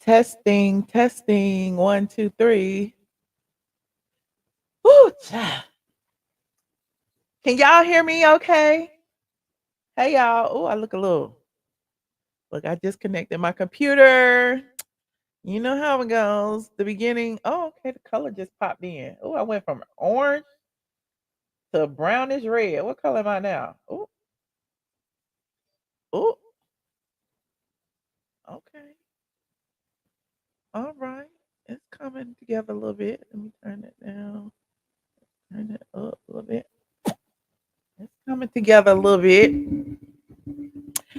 Testing, testing. 1, 2, 3. Woo, child. Can y'all hear me okay? Hey, y'all. Oh, I look a little. Look, I just connected my computer. You know how it goes. The beginning. Oh, okay. The color just popped in. Oh, I went from orange to brownish red. What color am I now? Oh, oh, okay. All right. It's coming together a little bit. Let me turn it down. Turn it up a little bit. It's coming together a little bit.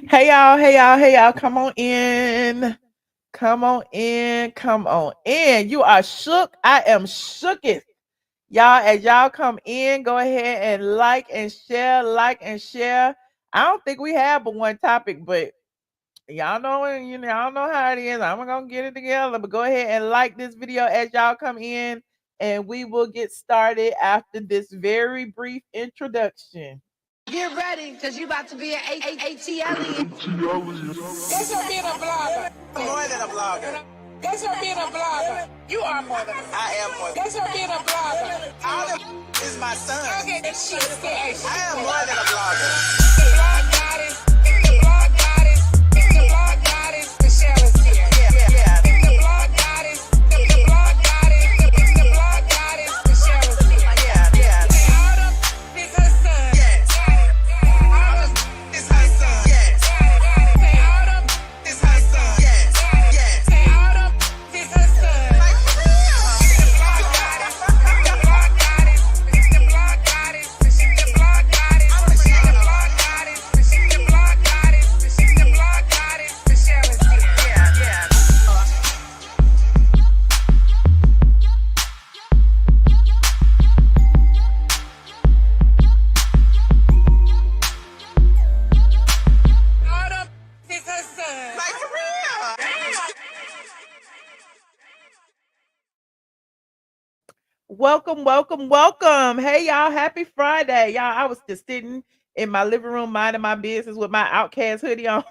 Hey y'all, hey y'all, hey y'all. Come on in. Come on in. Come on in. You are shook. I am shooketh. Y'all, as y'all come in, go ahead and like and share, like and share. I don't think we have but one topic, but y'all know, y'all know how it is. I'm gonna get it together, but go ahead and like this video as y'all come in, and we will get started after this very brief introduction. Get ready, because you about to be an iamATLien. Guess what being a blogger? More than a blogger. Guess what being a blogger? You are more than a blogger. I am more than Guess what being a blogger? all of is my son. Okay, that shit scary. I am more than a blogger. The blog goddess, the blog goddess, the blog goddess, Michelle is here. Yeah. The blog goddess, the blog goddess, the blog goddess, Michelle is here. Yeah. Say Autumn is her son. Yes. Autumn It's her son. Yes. Say Autumn It's her son. Yes. Yes. Say Autumn is her son. Like for real. The blog goddess, the blog goddess, the blog goddess, the blog goddess, the blog goddess, the blog goddess, the blog goddess, Michelle is here. Yeah. Autumn is her son. Like for real. Welcome, welcome, welcome. Hey y'all, happy Friday. Y'all, I was just sitting in my living room minding my business with my Outcast hoodie on.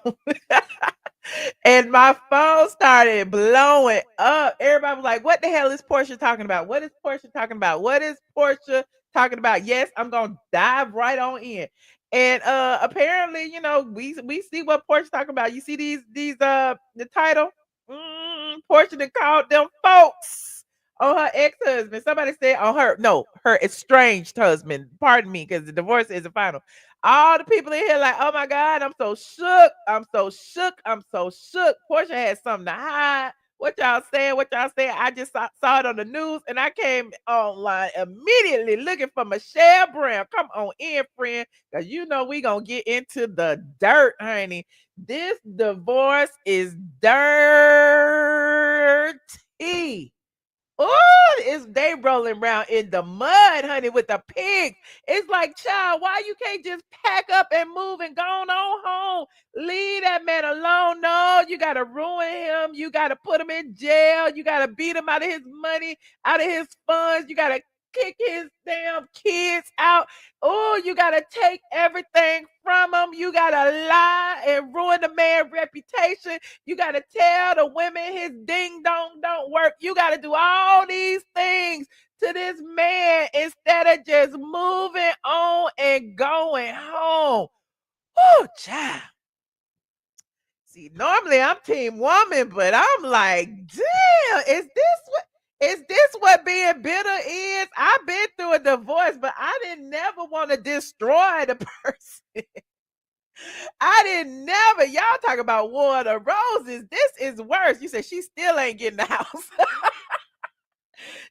And my phone started blowing up. Everybody was like, what the hell is Porsha talking about? What is Porsha talking about? What is Porsha talking about? Yes, I'm gonna dive right on in. And apparently, we see what Porsha talking about. You see the title? Porsha done called them folks on her ex-husband. Somebody said on her estranged husband. Pardon me, because the divorce isn't final. All the people in here like, oh my God, I'm so shook. I'm so shook. I'm so shook. Porsha had something to hide. What y'all saying? What y'all saying? I just saw it on the news and I came online immediately looking for Michelle Brown. Come on in, friend, because you know we gonna get into the dirt, honey. This divorce is dirty. Oh, they rolling around in the mud, honey, with the pigs. It's like, child, why you can't just pack up and move and go on home? Leave that man alone. No, you got to ruin him. You got to put him in jail. You got to beat him out of his money, out of his funds. You got to kick his damn kids out. Oh, you got to take everything from him. You got to lie and ruin the man's reputation. You got to tell the women his ding dong don't work. You got to do all these things to this man instead of just moving on and going home. Oh, child. See, normally I'm team woman, but I'm like, damn, is this what being bitter is? I've been through a divorce, but I didn't never want to destroy the person. I didn't never. Y'all talk about War of the Roses. This is worse. You said she still ain't getting the house.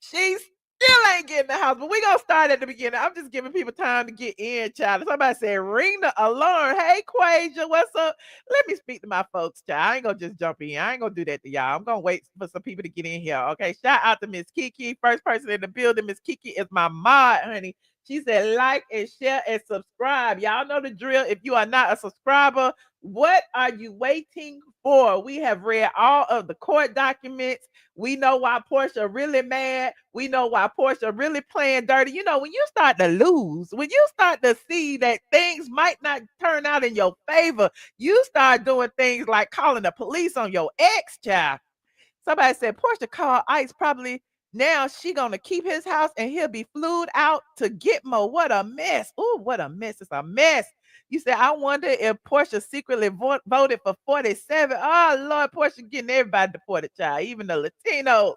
She still ain't getting the house. But we gonna start at the beginning. I'm just giving people time to get in, child. Somebody said, ring the alarm. Hey, Quasia, what's up? Let me speak to my folks, child. I ain't gonna just jump in. I ain't gonna do that to y'all. I'm gonna wait for some people to get in here. Okay. Shout out to Miss Kiki. First person in the building. Miss Kiki is my mod, honey. She said, like and share and subscribe. Y'all know the drill. If you are not a subscriber, what are you waiting for? We have read all of the court documents. We know why Porsha really mad. We know why Porsha really playing dirty. You know, when you start to lose, when you start to see that things might not turn out in your favor, you start doing things like calling the police on your ex, child. Somebody said Porsha called ICE probably now she gonna keep his house and he'll be flued out to Gitmo. What a mess. Ooh, what a mess. It's a mess. You said, I wonder if Porsha secretly voted for 47. Oh, Lord, Porsha getting everybody deported, child, even the Latinos.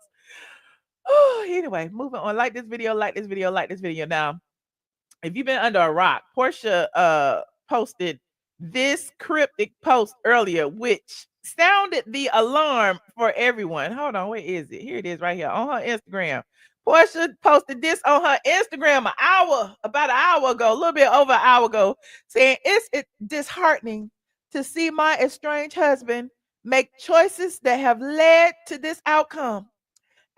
Oh, anyway, moving on. Like this video, like this video, like this video. Now, if you've been under a rock, Porsha posted this cryptic post earlier, which sounded the alarm for everyone. Hold on, where is it? Here it is right here on her Instagram. Porsha posted this on her Instagram about an hour ago, a little bit over an hour ago, saying it's disheartening to see my estranged husband make choices that have led to this outcome.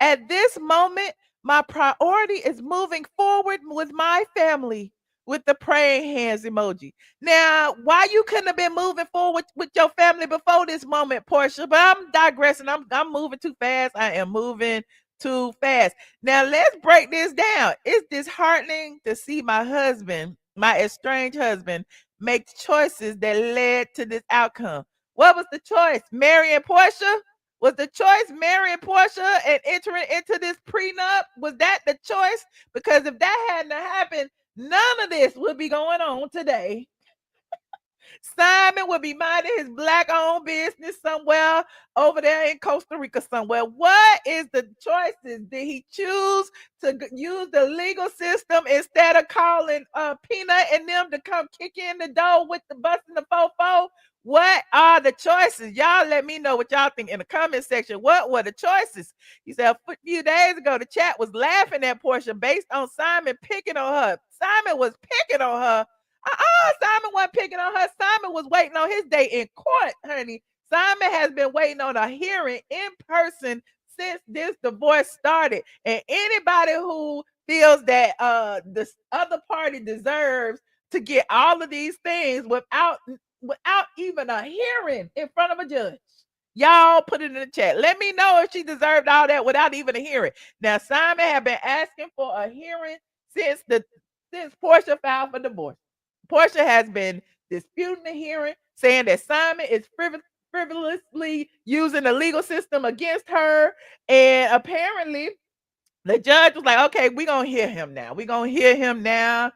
At this moment, my priority is moving forward with my family with the praying hands emoji. Now, why you couldn't have been moving forward with your family before this moment, Porsha? But I'm digressing. I'm moving too fast. I am moving too fast. Now, let's break this down. It's disheartening to see my husband, my estranged husband, make choices that led to this outcome. What was the choice? Marrying Porsha? Was the choice marrying Porsha and entering into this prenup? Was that the choice? Because if that hadn't happened, none of this would be going on today. Simon would be minding his black-owned business somewhere over there in Costa Rica somewhere. What is the choices? Did he choose to use the legal system instead of calling Peanut and them to come kick in the door with the busting the fofo? What are the choices? Y'all let me know what y'all think in the comment section. What were the choices? You said a few days ago, the chat was laughing at Porsha based on Simon picking on her. Simon was picking on her. Simon wasn't picking on her. Simon was waiting on his day in court, honey. Simon has been waiting on a hearing in person since this divorce started. And anybody who feels that the other party deserves to get all of these things without even a hearing in front of a judge. Y'all put it in the chat. Let me know if she deserved all that without even a hearing. Now, Simon have been asking for a hearing since Porsha filed for divorce. Porsha has been disputing the hearing, saying that Simon is frivolously using the legal system against her. And apparently, the judge was like, okay, we're going to hear him now. We're going to hear him now.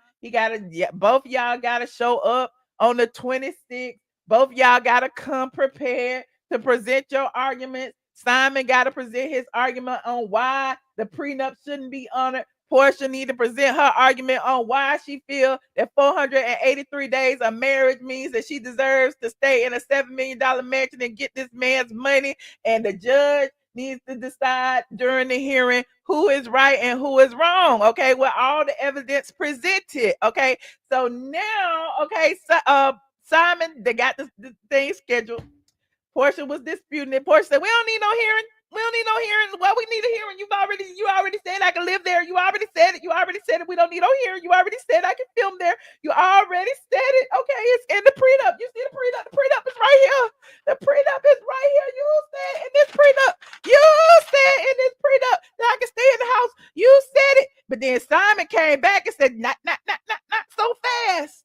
Both y'all got to show up on the 26th. Both y'all got to come prepared to present your arguments. Simon got to present his argument on why the prenup shouldn't be honored. Porsha need to present her argument on why she feel that 483 days of marriage means that she deserves to stay in a $7 million mansion and get this man's money. And the judge needs to decide during the hearing who is right and who is wrong. Okay, with all the evidence presented. Okay, so now, Simon, they got this thing scheduled. Porsha was disputing it. Porsha said, we don't need no hearing. We don't need no hearing. Well, we need a hearing. You already said I can live there. You already said it. We don't need no hearing. You already said I can film there. You already said it. Okay, it's in the prenup. You see the prenup? The prenup is right here. The prenup is right here. You said in this prenup. That I can stay in the house. You said it. But then Simon came back and said, not so fast.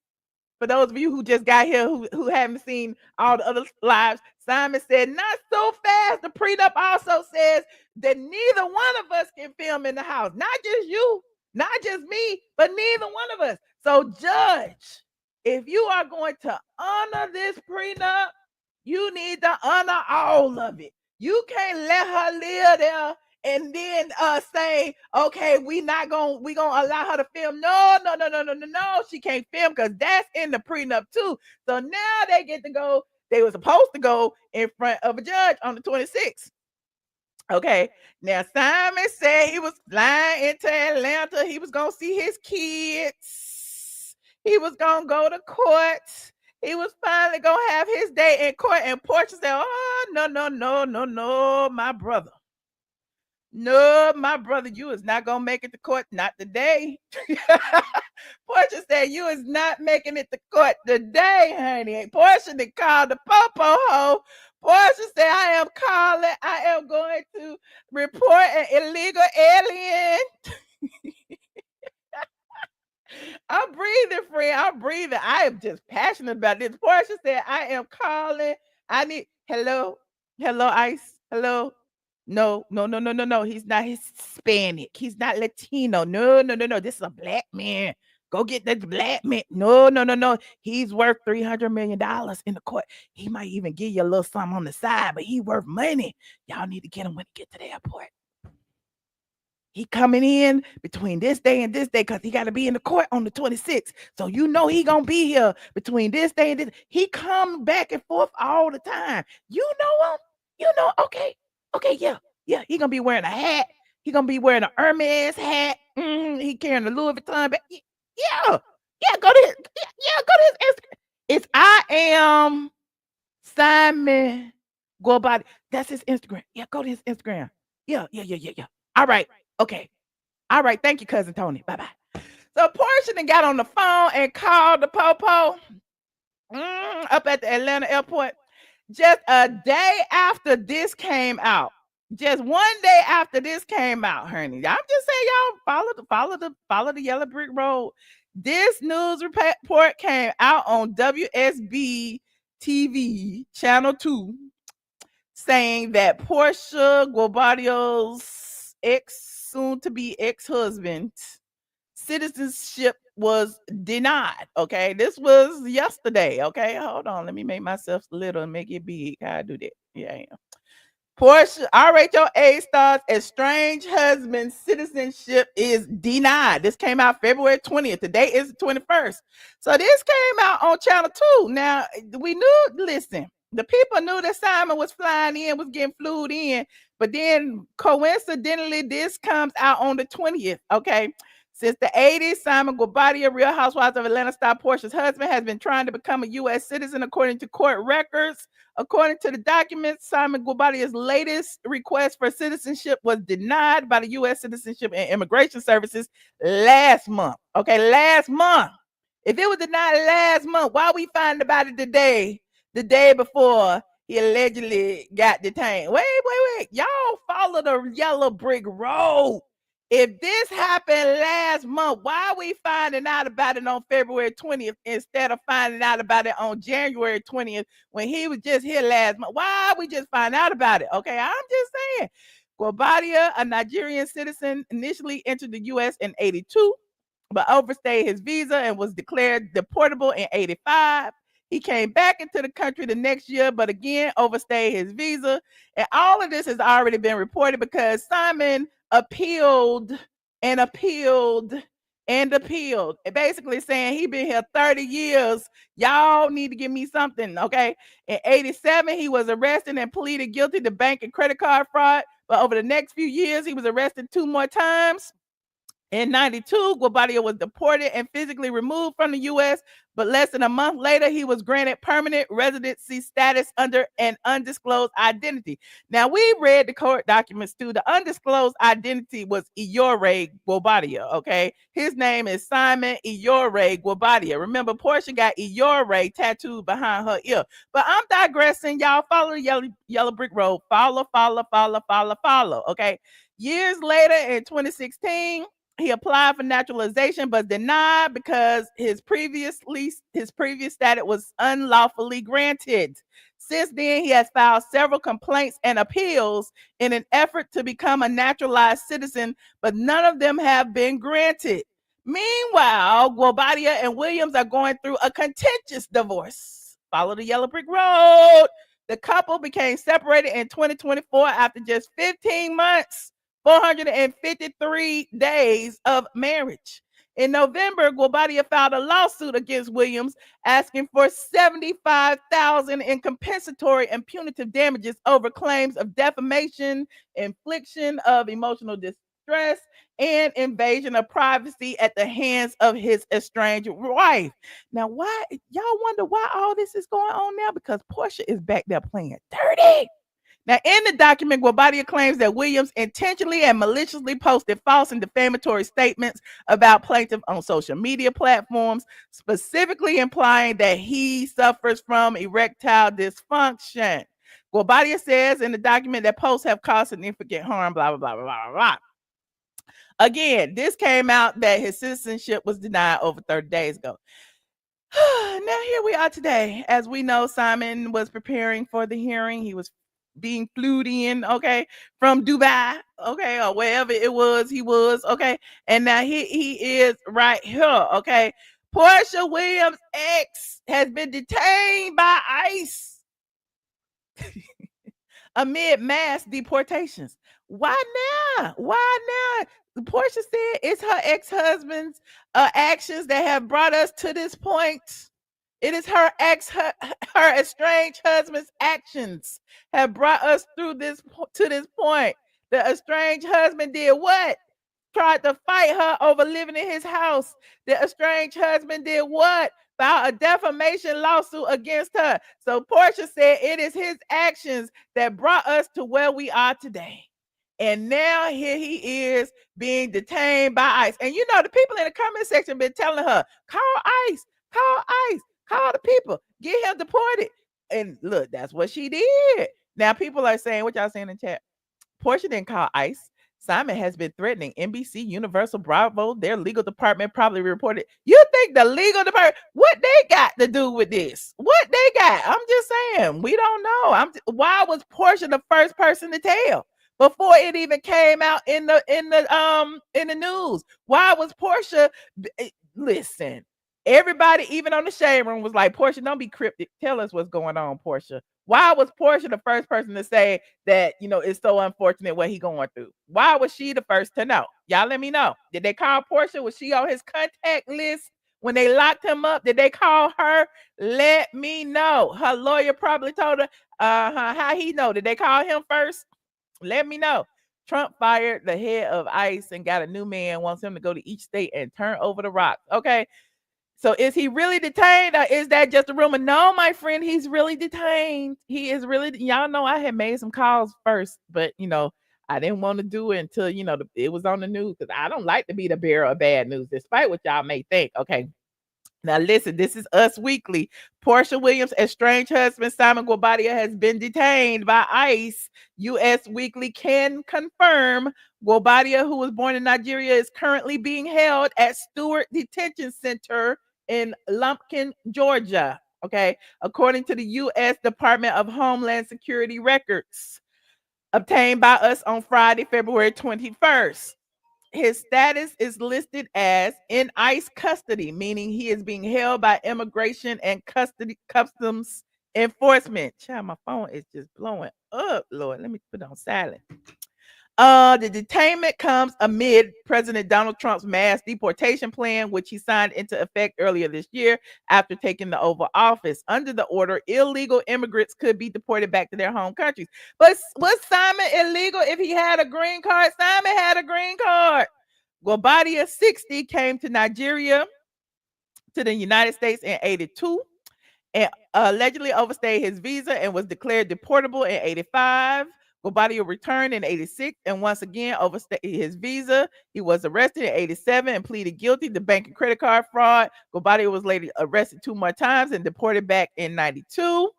For those of you who just got here who haven't seen all the other lives, Simon said, not so fast. The prenup also says that neither one of us can film in the house. Not just you, not just me, but neither one of us. So, judge, if you are going to honor this prenup, you need to honor all of it. You can't let her live there and then say, okay, we gonna allow her to film. No. She can't film because that's in the prenup too. So now they get to go. They were supposed to go in front of a judge on the 26th. Okay. Now Simon said he was flying into Atlanta. He was gonna see his kids. He was gonna go to court. He was finally gonna have his day in court. And Porsha said, oh, no, my brother. No, my brother, you is not gonna make it to court. Not today. Porsha said you is not making it to court today, honey. Porsha done called the popo ho. Porsha said, I am going to report an illegal alien. I'm breathing, friend. I'm breathing. I am just passionate about this. Porsha said, I am calling. Hello, ICE. Hello. No, no, no, no, no, no. He's not Hispanic. He's not Latino. No, no, no, no. This is a black man. Go get that black man. No, no, no, no. He's worth $300 million in the court. He might even give you a little something on the side, but he worth money. Y'all need to get him when he get to the airport. He coming in between this day and this day because he got to be in the court on the 26th. So you know he gonna be here between this day and this. He come back and forth all the time. You know him. You know. Okay. Okay. Yeah. Yeah. He gonna be wearing a hat. He gonna be wearing a Hermes hat. He carrying a Louis Vuitton bag. Yeah. Yeah. Go to his. Yeah. Go to his Instagram. It's I am Simon Guobadia. That's his Instagram. Yeah. Go to his Instagram. Yeah. Yeah. Yeah. Yeah. Yeah. All right. Okay. All right. Thank you, cousin Tony. Bye-bye. So Porsha then got on the phone and called the popo up at the Atlanta airport. Just a day after this came out. Just one day after this came out, honey. I'm just saying, y'all follow the yellow brick road. This news report came out on WSB TV channel 2 saying that Porsha Guobadia's soon-to-be ex-husband citizenship was denied. Okay, this was yesterday. Okay, hold on. Let me make myself little and make it big. How I do that? Yeah, I am. Porsha RHOA stars estranged husband citizenship is denied. This came out February 20th. Today is the 21st. So this came out on channel 2. Now we knew, listen, the people knew that Simon was flying in, was getting flued in, but then coincidentally, this comes out on the 20th. Okay. Since the 80s, Simon Guobadia, Real Housewives of Atlanta star Porsha's husband, has been trying to become a U.S. citizen according to court records. According to the documents, Simon Guobadia's latest request for citizenship was denied by the U.S. Citizenship and Immigration Services last month. Okay, last month. If it was denied last month, why we find about it today, the day before he allegedly got detained? Wait. Y'all follow the yellow brick road. If this happened last month, why are we finding out about it on February 20th instead of finding out about it on January 20th when he was just here last month? Why we just find out about it? Okay, I'm just saying. Guobadia, a Nigerian citizen, initially entered the U.S. in 82, but overstayed his visa and was declared deportable in 85. He came back into the country the next year, but again overstayed his visa. And all of this has already been reported because Simon appealed and appealed and appealed. Basically saying he been here 30 years. Y'all need to give me something, okay? In 87, he was arrested and pleaded guilty to bank and credit card fraud. But over the next few years, he was arrested 2 more times. In 92, Guobadia was deported and physically removed from the U.S., but less than a month later, he was granted permanent residency status under an undisclosed identity. Now, we read the court documents too. The undisclosed identity was Iyore Guobadia, okay? His name is Simon Iyore Guobadia. Remember, Porsha got Iyore tattooed behind her ear. But I'm digressing. Y'all follow the yellow brick road. Follow, okay? Years later, in 2016, he applied for naturalization but denied because his previous status was unlawfully granted. Since then, he has filed several complaints and appeals in an effort to become a naturalized citizen, but none of them have been granted. Meanwhile, Guobadia and Williams are going through a contentious divorce. Follow the yellow brick road. The couple became separated in 2024 after just 15 months. 453 days of marriage. In November, Guobadia filed a lawsuit against Williams asking for $75,000 in compensatory and punitive damages over claims of defamation, infliction of emotional distress, and invasion of privacy at the hands of his estranged wife. Now, why y'all wonder why all this is going on now? Because Porsha is back there playing dirty. Now, in the document, Guobadia claims that Williams intentionally and maliciously posted false and defamatory statements about plaintiff on social media platforms, specifically implying that he suffers from erectile dysfunction. Guobadia says in the document that posts have caused significant harm, blah, blah, blah, blah, blah, blah. Again, this came out that his citizenship was denied over 30 days ago. Now, here we are today. As we know, Simon was preparing for the hearing. He was being flued in, okay, from Dubai, okay, or wherever it was he was, okay, and now he is right here, okay. Porsha Williams' ex has been detained by ICE amid mass deportations. Why now? Why now? Porsha said it's her ex-husband's actions that have brought us to this point. It is her estranged husband's actions have brought us through this to this point. The estranged husband did what? Tried to fight her over living in his house. The estranged husband did what? Filed a defamation lawsuit against her. So Porsha said it is his actions that brought us to where we are today. And now here he is being detained by ICE. And you know, the people in the comment section been telling her, call ICE, call ICE, call the people, get him deported. And look, that's what she did. Now people are saying, what y'all saying in chat? Porsha didn't call ICE. Simon has been threatening NBC, Universal, Bravo. Their legal department probably reported. You think the legal department, what they got to do with this? What they got? I'm just saying, we don't know. Why was Porsha the first person to tell before it even came out in the news? Why was Porsha? Listen, everybody, even on the shade room, was like, Porsha, don't be cryptic. Tell us what's going on, Porsha. Why was Porsha the first person to say that, you know, it's so unfortunate what he going through? Why was she the first to know? Y'all let me know. Did they call Porsha? Was she on his contact list when they locked him up? Did they call her? Let me know. Her lawyer probably told her, how he know? Did they call him first? Let me know. Trump fired the head of ICE and got a new man, wants him to go to each state and turn over the rock. Okay. So is he really detained or is that just a rumor? No, my friend, he's really detained. He is really, y'all know I had made some calls first, but you know, I didn't want to do it until, you know, it was on the news because I don't like to be the bearer of bad news, despite what y'all may think. Okay. Now listen, this is Us Weekly. Porsha Williams' estranged husband Simon Guobadia has been detained by ICE. U.S. Weekly can confirm Guobadia, who was born in Nigeria, is currently being held at Stewart Detention Center in Lumpkin, Georgia. Okay, according to the U.S. Department of Homeland Security records obtained by us on Friday, February 21st. His status is listed as in ICE custody, meaning he is being held by immigration and customs enforcement. Child, my phone is just blowing up, Lord. Let me put it on silent. The detainment comes amid President Donald Trump's mass deportation plan, which he signed into effect earlier this year after taking the Oval Office. Under the order, illegal immigrants could be deported back to their home countries. But was Simon illegal if he had a green card? Simon had a green card. Guobadia, 60, came to Nigeria, to the United States in 82 and allegedly overstayed his visa and was declared deportable in 85. Guobadia returned in 86 and once again overstayed his visa. He was arrested in 87 and pleaded guilty to bank and credit card fraud. Guobadia was later arrested 2 more times and deported back in 92.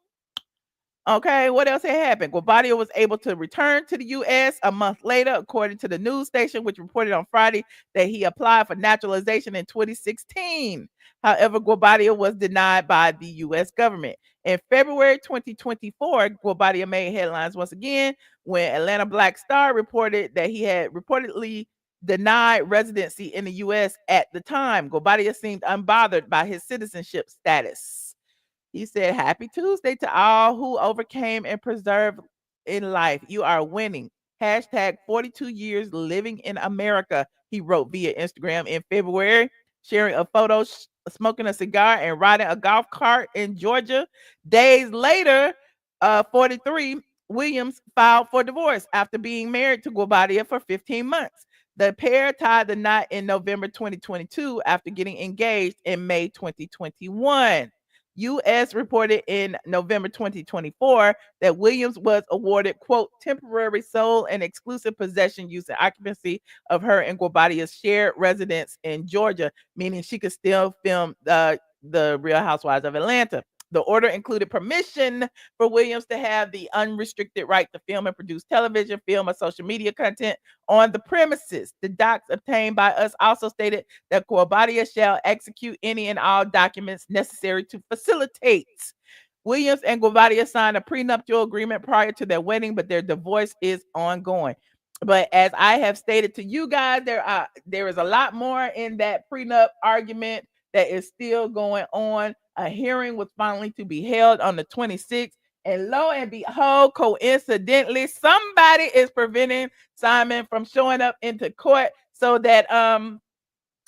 Okay, what else had happened? Guobadia was able to return to the U.S. a month later, according to the news station, which reported on Friday that he applied for naturalization in 2016. However, Guobadia was denied by the U.S. government. In February 2024, Guobadia made headlines once again when Atlanta Black Star reported that he had reportedly denied residency in the U.S. at the time. Guobadia seemed unbothered by his citizenship status. He said, "Happy Tuesday to all who overcame and preserved in life. You are winning. Hashtag 42 years living in America," he wrote via Instagram in February, sharing a photo smoking a cigar and riding a golf cart in Georgia. Days later, 43, Williams filed for divorce after being married to Guobadia for 15 months. The pair tied the knot in November 2022 after getting engaged in May 2021. U.S. reported in November 2024 that Williams was awarded, quote, temporary sole and exclusive possession, use, and occupancy of her and Guobadia's shared residence in Georgia, meaning she could still film the Real Housewives of Atlanta. The order included permission for Williams to have the unrestricted right to film and produce television, film, or social media content on the premises. The docs obtained by us also stated that Guobadia shall execute any and all documents necessary to facilitate Williams and Guobadia signed a prenuptial agreement prior to their wedding, but their divorce is ongoing. But as I have stated to you guys, there is a lot more in that prenup argument that is still going on. A hearing was finally to be held on the 26th. And lo and behold, coincidentally, somebody is preventing Simon from showing up into court so that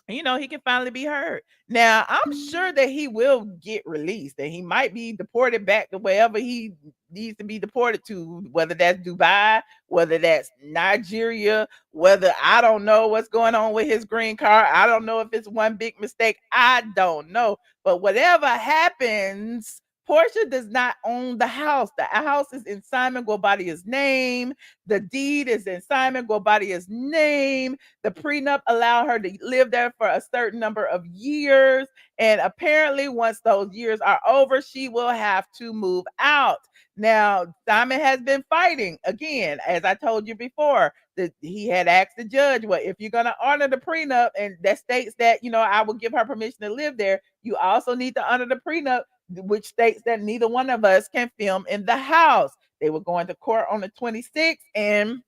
he can finally be heard. Now, I'm sure that he will get released and he might be deported back to wherever he needs to be deported to, whether that's Dubai, whether that's Nigeria, whether I don't know what's going on with his green card. I don't know if it's one big mistake. I don't know. But whatever happens, Porsha does not own the house. The house is in Simon Guobadia's name. The deed is in Simon Guobadia's name. The prenup allowed her to live there for a certain number of years. And apparently, once those years are over, she will have to move out. Now, Simon has been fighting again, as I told you before, that he had asked the judge, well, if you're going to honor the prenup and that states that, I will give her permission to live there, you also need to honor the prenup, which states that neither one of us can film in the house. They were going to court on the 26th, and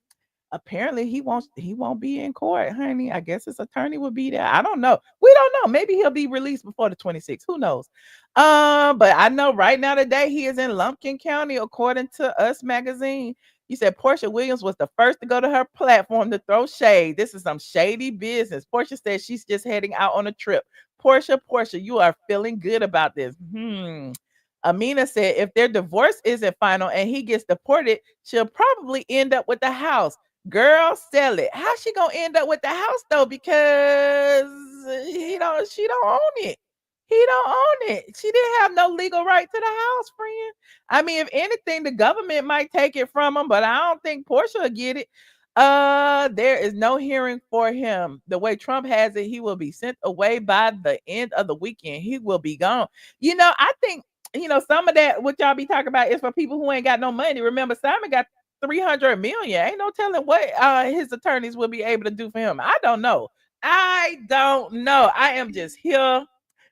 apparently he won't be in court, honey. I guess his attorney will be there. I don't know. We don't know. Maybe he'll be released before the 26th. Who knows? But I know right now today he is in Lumpkin County, according to Us Magazine. You said Porsha Williams was the first to go to her platform to throw shade. This is some shady business. Porsha says she's just heading out on a trip. Porsha, you are feeling good about this. Amina said if their divorce isn't final and he gets deported, she'll probably end up with the house. Girl, sell it. How's she gonna end up with the house though? Because she don't own it. He don't own it. She didn't have no legal right to the house, friend. I mean, if anything, the government might take it from him, but I don't think Porsha will get it. There is no hearing for him. The way Trump has it, he will be sent away by the end of the weekend. He will be gone. I think some of that what y'all be talking about is for people who ain't got no money. Remember, Simon got 300 million. Ain't no telling what his attorneys will be able to do for him. I don't know. I am just here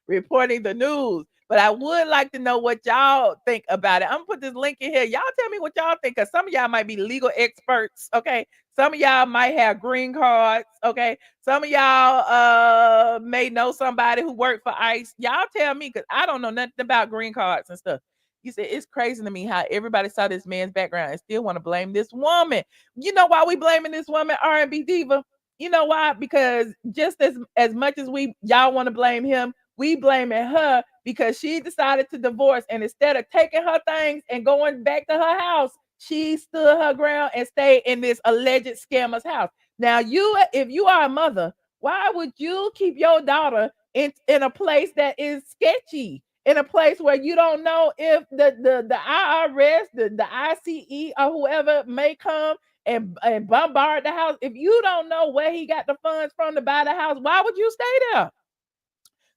reporting the news. But I would like to know what y'all think about it. I'm gonna put this link in here. Y'all tell me what y'all think, because some of y'all might be legal experts. Okay. Some of y'all might have green cards. Okay. Some of y'all may know somebody who worked for ICE. Y'all tell me, because I don't know nothing about green cards and stuff. You said it's crazy to me how everybody saw this man's background and still want to blame this woman. You know why we blaming this woman, R&B diva? You know why? Because just as much as y'all want to blame him, we blaming her because she decided to divorce, and instead of taking her things and going back to her house, she stood her ground and stayed in this alleged scammer's house. Now, if you are a mother, why would you keep your daughter in a place that is sketchy? In a place where you don't know if the IRS, the ICE, or whoever may come and bombard the house. If you don't know where he got the funds from to buy the house, why would you stay there?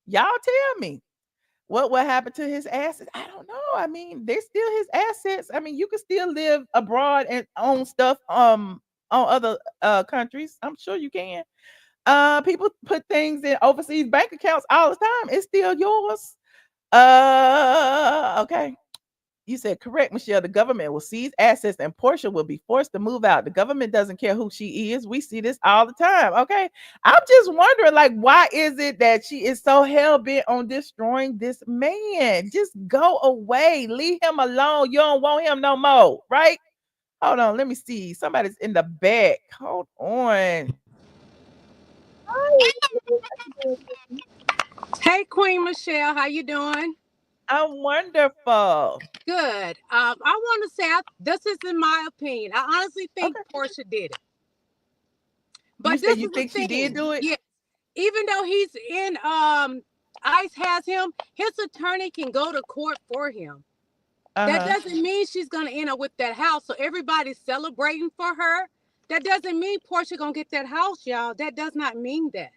Y'all tell me. What will happen to his assets? I don't know. I mean, they're still his assets. I mean, you can still live abroad and own stuff on other countries. I'm sure you can. People put things in overseas bank accounts all the time. It's still yours. Okay. You said correct, Michelle. The government will seize assets and Porsha will be forced to move out. The government doesn't care who she is. We see this all the time. Okay. I'm just wondering, like, why is it that she is so hell bent on destroying this man? Just go away. Leave him alone. You don't want him no more, right? Hold on. Let me see. Somebody's in the back. Hold on. Hey, Queen Michelle, how you doing? I'm wonderful. Good. I want to say this is in my opinion. I honestly think Porsha did it. But you said you think she did do it? Yeah. Even though he's in ICE has him, his attorney can go to court for him. That doesn't mean she's gonna end up with that house. So everybody's celebrating for her. That doesn't mean Porsha gonna get that house, y'all. That does not mean that.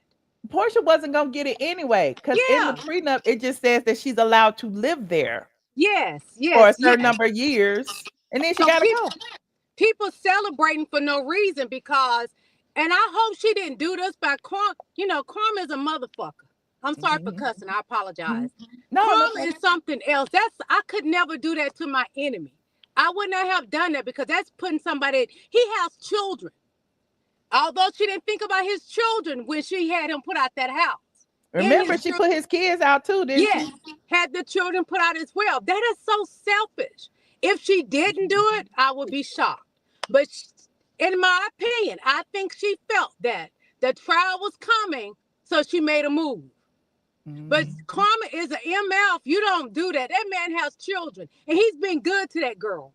Porsha wasn't gonna get it anyway, because in the prenup it just says that she's allowed to live there. Yes, for a certain number of years, and then she gotta go. People celebrating for no reason because, and I hope she didn't do this by karma. You know, karma is a motherfucker. I'm sorry for cussing. I apologize. No, Karma is something else. I could never do that to my enemy. I would not have done that because that's putting somebody. He has children. Although she didn't think about his children when she had him put out that house. Remember, she put his kids out too, didn't she? Had the children put out as well. That is so selfish. If she didn't do it, I would be shocked. But in my opinion, I think she felt that the trial was coming, so she made a move. But karma is an MF. You don't do that. That man has children, and he's been good to that girl.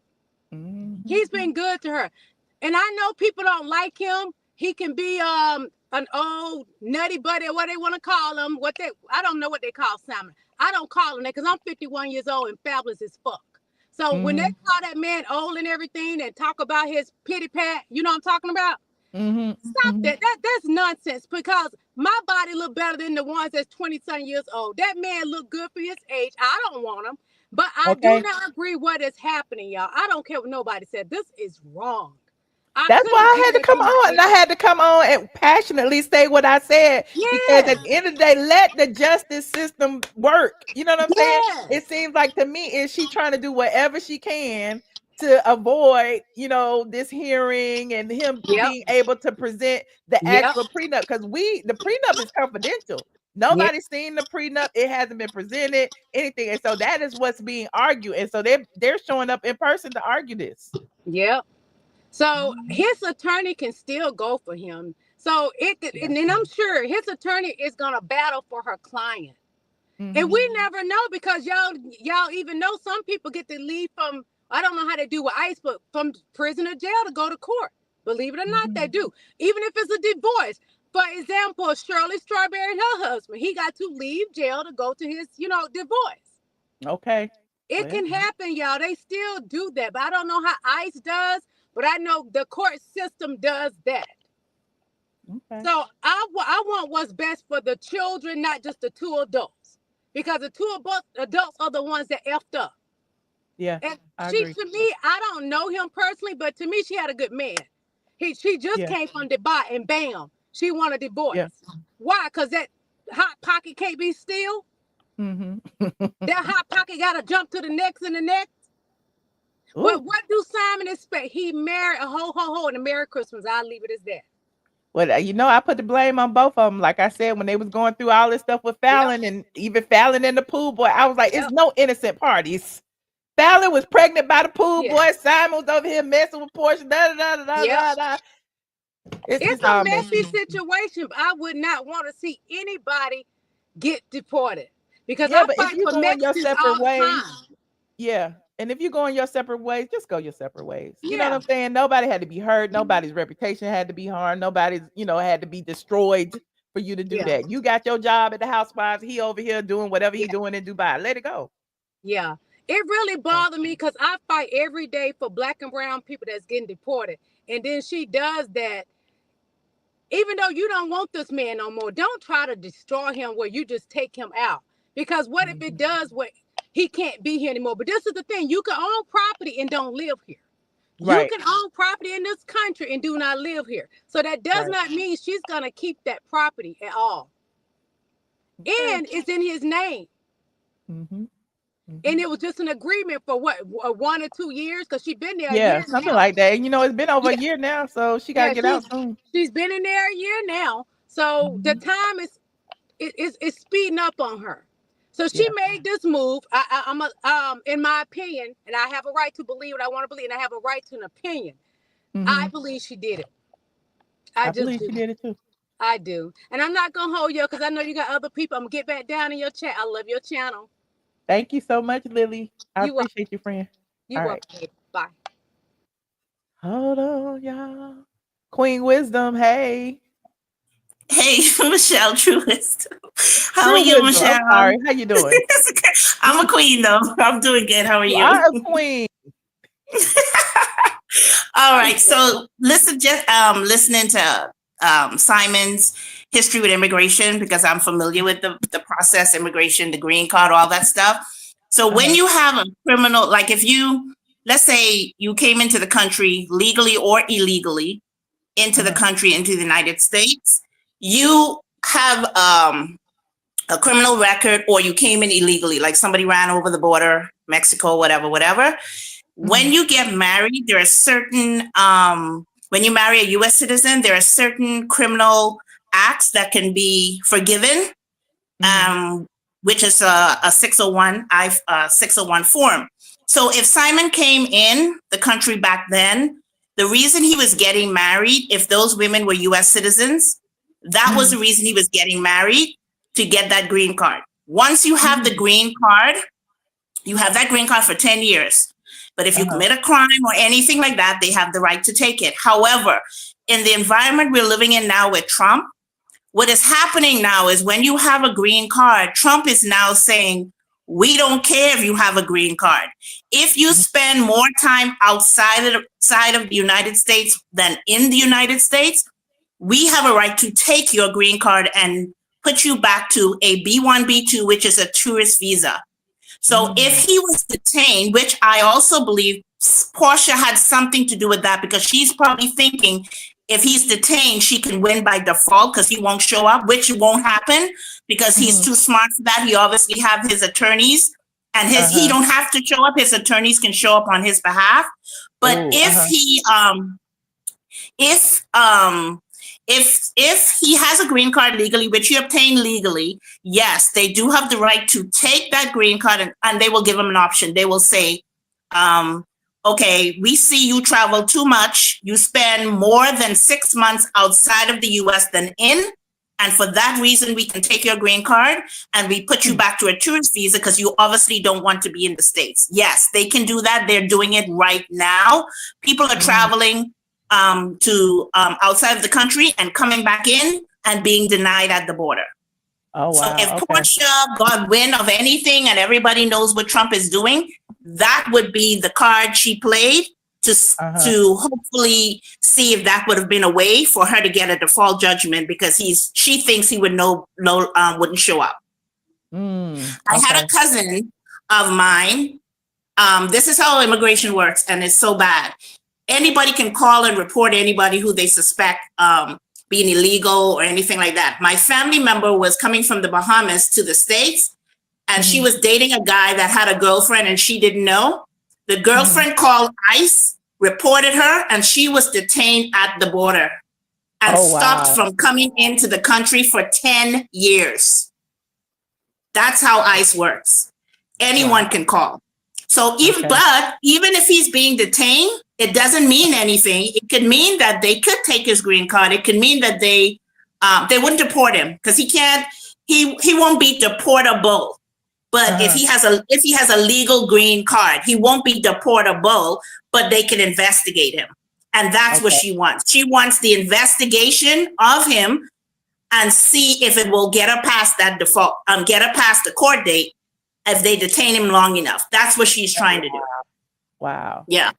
He's been good to her. And I know people don't like him. He can be an old nutty buddy, or what they want to call him. I don't know what they call Simon. I don't call him that because I'm 51 years old and fabulous as fuck. So when they call that man old and everything and talk about his pity pat, you know what I'm talking about? Stop that. That's nonsense because my body look better than the ones that's 20-something years old. That man look good for his age. I don't want him. But I do not agree what is happening, y'all. I don't care what nobody said. This is wrong. That's why I had to come on, and I had to come on and passionately say what I said. Because at the end of the day, let the justice system work. You know what I'm saying? It seems like to me, is she trying to do whatever she can to avoid, you know, this hearing and him being able to present the actual prenup? Because the prenup is confidential. Nobody's seen the prenup. It hasn't been presented, anything. And so that is what's being argued. And so they're showing up in person to argue this. So his attorney can still go for him. So and then I'm sure his attorney is gonna battle for her client. And we never know because y'all even know some people get to leave from, I don't know how they do with ICE, but from prison or jail to go to court. Believe it or not, they do. Even if it's a divorce. For example, Shirley Strawberry and her husband, he got to leave jail to go to his, divorce. It can happen, y'all. They still do that, but I don't know how ICE does. But I know the court system does that. So I want what's best for the children, not just the two adults. Because the two adults are the ones that effed up. And to me, I don't know him personally, but to me, she had a good man. She just came from Dubai and bam, she won a divorce. Why? Because that hot pocket can't be still. That hot pocket got to jump to the next and the next. But what do Simon expect? He married a ho and a Merry Christmas. I'll leave it as that. Well, I put the blame on both of them. Like I said, when they was going through all this stuff with Fallon and even Fallon and the pool boy, I was like, it's no innocent parties. Fallon was pregnant by the pool boy. Simon was over here messing with Porsha. It's a messy situation. But I would not want to see anybody get deported because I fight for Mexicans all the time. And if you go in your separate ways, just go your separate ways. You know what I'm saying? Nobody had to be hurt. Nobody's reputation had to be harmed. Nobody's, had to be destroyed for you to do that. You got your job at the Housewives. He over here doing whatever he's doing in Dubai. Let it go. It really bothered me because I fight every day for Black and brown people that's getting deported. And then she does that. Even though you don't want this man no more, don't try to destroy him where you just take him out. Because what if it does what? He can't be here anymore. But this is the thing. You can own property and don't live here. You can own property in this country and do not live here. So that does not mean she's going to keep that property at all. And it's in his name. And it was just an agreement for what, 1 or 2 years? Because she's been there a year something now. like that. It's been over a year now. So she got to get out soon. She's been in there a year now. So the time is speeding up on her. So she made this move. I'm in my opinion, and I have a right to believe what I want to believe, and I have a right to an opinion. I believe she did it. I believe she did it too. I do. And I'm not going to hold you because I know you got other people. I'm going to get back down in your chat. I love your channel. Thank you so much, Lily. I appreciate you, friend. You're welcome. Right. Bye. Hold on, y'all. Queen Wisdom, hey. Hey, Michelle True Wisdom. How are you, Michelle? I'm sorry. How you doing? I'm a queen, though. I'm doing good. How are you? I'm a queen. All right. So listening to Simon's history with immigration, because I'm familiar with the process, immigration, the green card, all that stuff. So when you have a criminal, like if let's say you came into the country legally or illegally into the country, into the United States, you have a criminal record, or you came in illegally, like somebody ran over the border, Mexico, whatever. When you get married, there are certain, when you marry a U.S. citizen, there are certain criminal acts that can be forgiven, which is a 601 form. So if Simon came in the country back then, the reason he was getting married, if those women were U.S. citizens, that was the reason he was getting married, to get that green card. Once you have the green card, you have that green card for 10 years. But if you commit a crime or anything like that, they have the right to take it. However, in the environment we're living in now with Trump, what is happening now is when you have a green card, Trump is now saying, we don't care if you have a green card. If you spend more time outside of the United States than in the United States, we have a right to take your green card and put you back to a B1, B2, which is a tourist visa. So if he was detained, which I also believe Porsha had something to do with that, because she's probably thinking if he's detained, she can win by default because he won't show up, which won't happen because he's too smart for that. He obviously have his attorneys, and he don't have to show up. His attorneys can show up on his behalf. But if he has a green card legally, which he obtained legally, yes, they do have the right to take that green card, and they will give him an option. They will say, okay, we see you travel too much. You spend more than 6 months outside of the US than in. And for that reason, we can take your green card and we put you back to a tourist visa because you obviously don't want to be in the States. Yes, they can do that. They're doing it right now. People are traveling to outside of the country and coming back in and being denied at the border. Oh, wow. So if Porsha got wind of anything and everybody knows what Trump is doing, that would be the card she played to hopefully see if that would have been a way for her to get a default judgment because she thinks he would wouldn't show up. I had a cousin of mine. This is how immigration works, and it's so bad. Anybody can call and report anybody who they suspect being illegal or anything like that. My family member was coming from the Bahamas to the States, and she was dating a guy that had a girlfriend and she didn't know. The girlfriend called ICE, reported her, and she was detained at the border and stopped from coming into the country for 10 years. That's how ICE works. Anyone can call. So even if he's being detained, it doesn't mean anything. It could mean that they could take his green card. It could mean that they wouldn't deport him because he won't be deportable. But if he has a legal green card, he won't be deportable, but they can investigate him. And that's what she wants. She wants the investigation of him and see if it will get her past that default, get her past the court date if they detain him long enough. That's what she's trying to do. Wow. Yeah.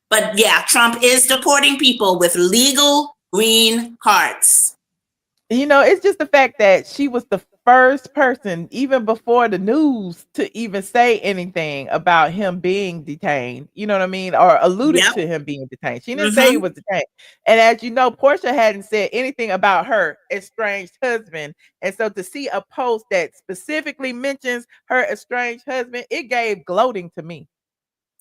But yeah, Trump is deporting people with legal green cards. You know, it's just the fact that she was the first person, even before the news, to even say anything about him being detained. You know what I mean? Or alluded to him being detained. She didn't say he was detained. And as you know, Porsha hadn't said anything about her estranged husband. And so to see a post that specifically mentions her estranged husband, it gave gloating to me.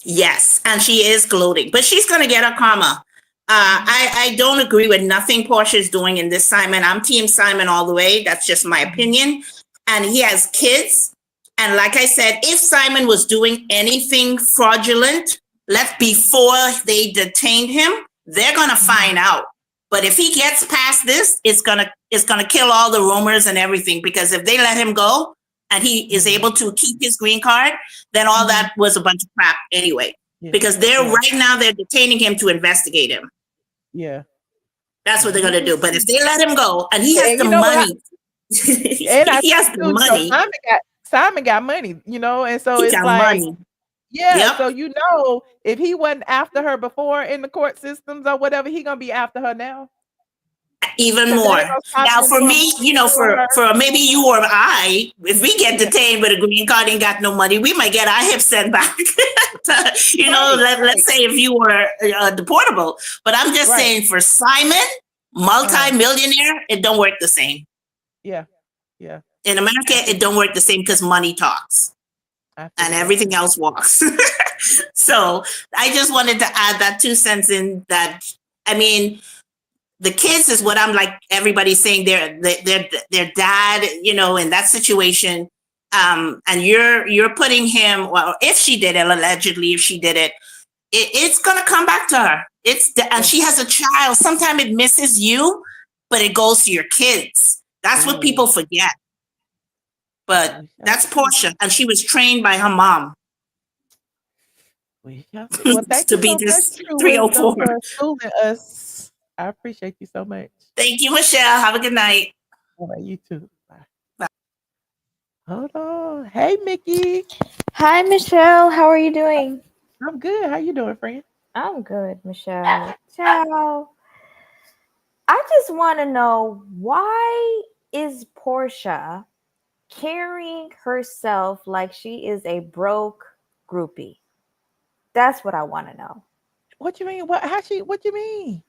Yes, and she is gloating, but she's going to get her karma. I don't agree with nothing Porsha is doing in this Simon. I'm team Simon all the way. That's just my opinion. And he has kids. And like I said, if Simon was doing anything fraudulent before they detained him, they're going to find out. But if he gets past this, it's gonna kill all the rumors and everything, because if they let him go and he is able to keep his green card, then all that was a bunch of crap anyway. Because right now they're detaining him to investigate him. Yeah. That's what they're going to do. But if they let him go and he has the money, he has the money. Simon got money, you know, and so it's like, money. So you know, if he wasn't after her before in the court systems or whatever, he going to be after her now. Even more. Now, for me, you know, for maybe you or I, if we get detained with a green card and got no money, we might get our hips sent back. You know, let's say if you were deportable. But I'm just saying, for Simon, multi-millionaire, it don't work the same. Yeah. In America, it don't work the same because money talks and everything else walks. So I just wanted to add that 2 cents in that. I mean, the kids is what I'm like. Everybody's saying their dad, in that situation, and you're putting him. Well, if she did it, allegedly, if she did it, it's gonna come back to her. And she has a child. Sometimes it misses you, but it goes to your kids. That's what people forget. But that's Porsha, and she was trained by her mom. Well, thank to you be so this much, True 304. Wisdom, for schooling us. I appreciate you so much. Thank you, Michelle. Have a good night. All right, you too. Bye. Bye. Hold on. Hey, Mickey. Hi, Michelle. How are you doing? I'm good. How you doing, friend? I'm good, Michelle. Ciao. I just want to know, why is Porsha carrying herself like she is a broke groupie? That's what I want to know. What you mean? What you mean?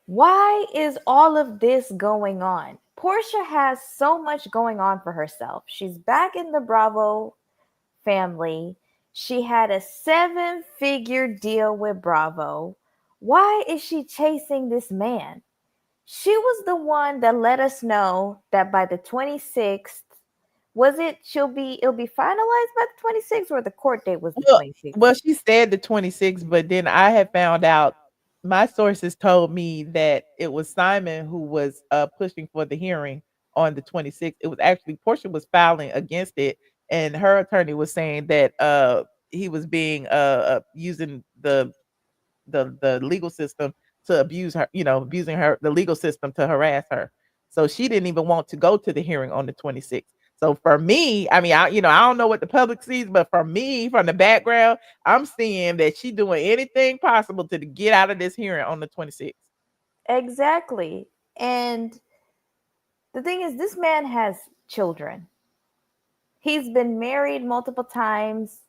Why is all of this going on? Porsha has so much going on for herself. She's back in the Bravo family. She had a 7-figure deal with Bravo. Why is she chasing this man? She was the one that let us know that by the 26th, it'll be finalized by the 26th, or the court date was the 26th? Well, she said the 26th, but then I had found out, my sources told me that it was Simon who was pushing for the hearing on the 26th. It was actually Porsha was filing against it, and her attorney was saying that he was being using the legal system to abuse her, abusing her, the legal system to harass her. So she didn't even want to go to the hearing on the 26th. So for me, I mean, I don't know what the public sees, but for me, from the background, I'm seeing that she doing anything possible to get out of this hearing on the 26th. Exactly. And the thing is, this man has children. He's been married multiple times,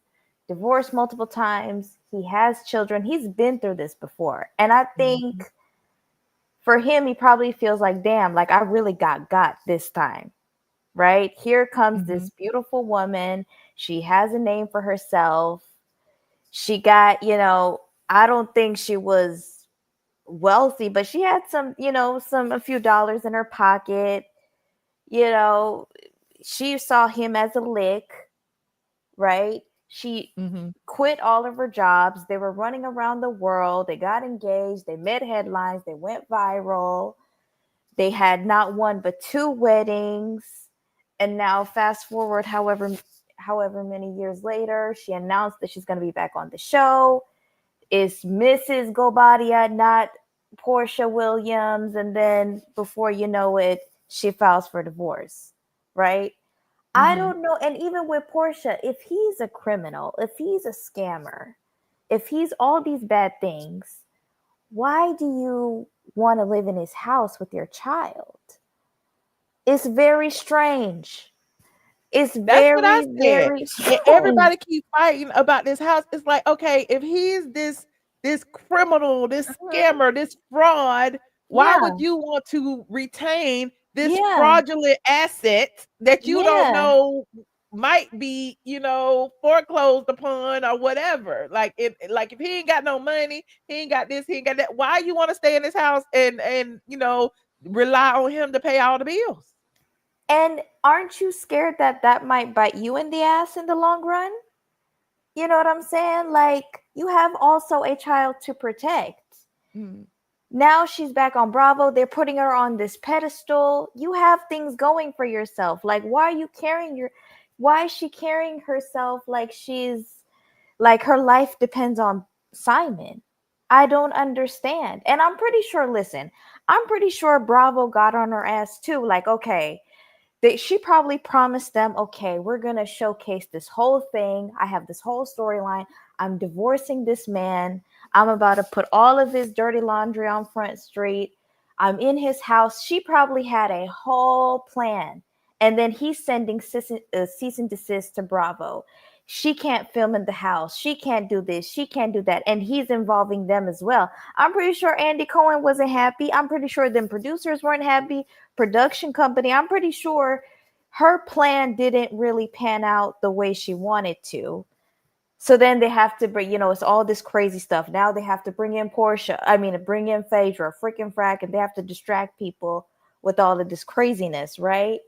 divorced multiple times. He has children. He's been through this before. And I think for him, he probably feels like, damn, like I really got this time. Right? Here comes this beautiful woman. She has a name for herself. She got, I don't think she was wealthy, but she had some, a few dollars in her pocket. She saw him as a lick, right? She quit all of her jobs. They were running around the world. They got engaged. They made headlines. They went viral. They had not one but 2 weddings. And now fast forward however many years later, she announced that she's going to be back on the show. It's Mrs. Guobadia, not Porsha Williams. And then before you know it, she files for divorce, right? I don't know. And even with Porsha, if he's a criminal, if he's a scammer, if he's all these bad things, why do you want to live in his house with your child? It's very strange. That's what I said. very strange. Everybody keep fighting about this house. It's like, okay, if he's this criminal, this scammer, this fraud, why would you want to retain this fraudulent asset that you don't know might be, foreclosed upon or whatever? Like if he ain't got no money, he ain't got this, he ain't got that. Why you want to stay in this house and rely on him to pay all the bills? And aren't you scared that might bite you in the ass in the long run? You know what I'm saying? Like, you have also a child to protect. Now she's back on Bravo. They're putting her on this pedestal. You have things going for yourself. Like, why is she carrying herself like her life depends on Simon? I don't understand. And I'm pretty sure Bravo got on her ass too. Like, okay, she probably promised them, okay, we're going to showcase this whole thing. I have this whole storyline. I'm divorcing this man. I'm about to put all of his dirty laundry on Front Street. I'm in his house. She probably had a whole plan. And then he's sending cease and desist to Bravo. She can't film in the house. She can't do this. She can't do that. And he's involving them as well. I'm pretty sure Andy Cohen wasn't happy. I'm pretty sure them producers weren't happy. Production company. I'm pretty sure, her plan didn't really pan out the way she wanted to. So then they have to bring, it's all this crazy stuff. Now they have to bring in bring in Phaedra, freaking frack, and they have to distract people with all of this craziness, right?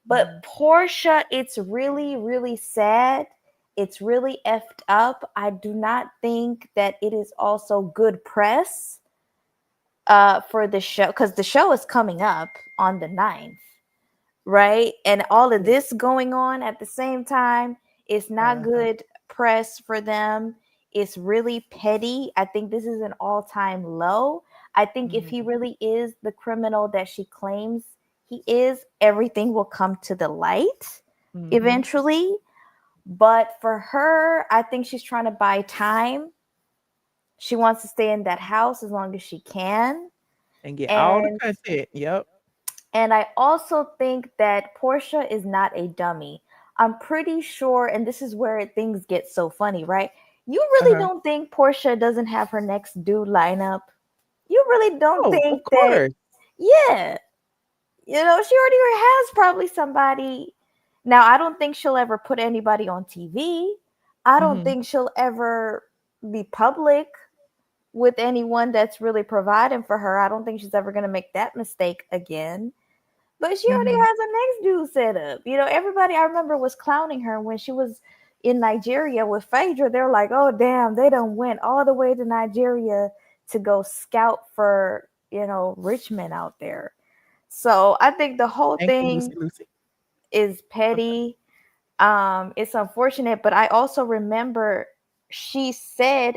But Porsha, it's really, really sad. It's really effed up. I do not think that it is also good press for the show, because the show is coming up on the 9th, right? And all of this going on at the same time, it's not good press for them. It's really petty. I think this is an all-time low. I think if he really is the criminal that she claims he is, everything will come to the light eventually. But for her, I think she's trying to buy time. She wants to stay in that house as long as she can. And get all the content. Yep. And I also think that Porsha is not a dummy. I'm pretty sure, and this is where things get so funny, right? You really don't think Porsha doesn't have her next dude lineup? You really don't think of course. Yeah. She already has probably somebody. Now, I don't think she'll ever put anybody on TV. I don't think she'll ever be public with anyone that's really providing for her. I don't think she's ever going to make that mistake again. But she already has a next dude set up. Everybody I remember was clowning her when she was in Nigeria with Phaedra. They're like, oh, damn, they done went all the way to Nigeria to go scout for, rich men out there. So I think the whole thing is petty. It's unfortunate, but I also remember she said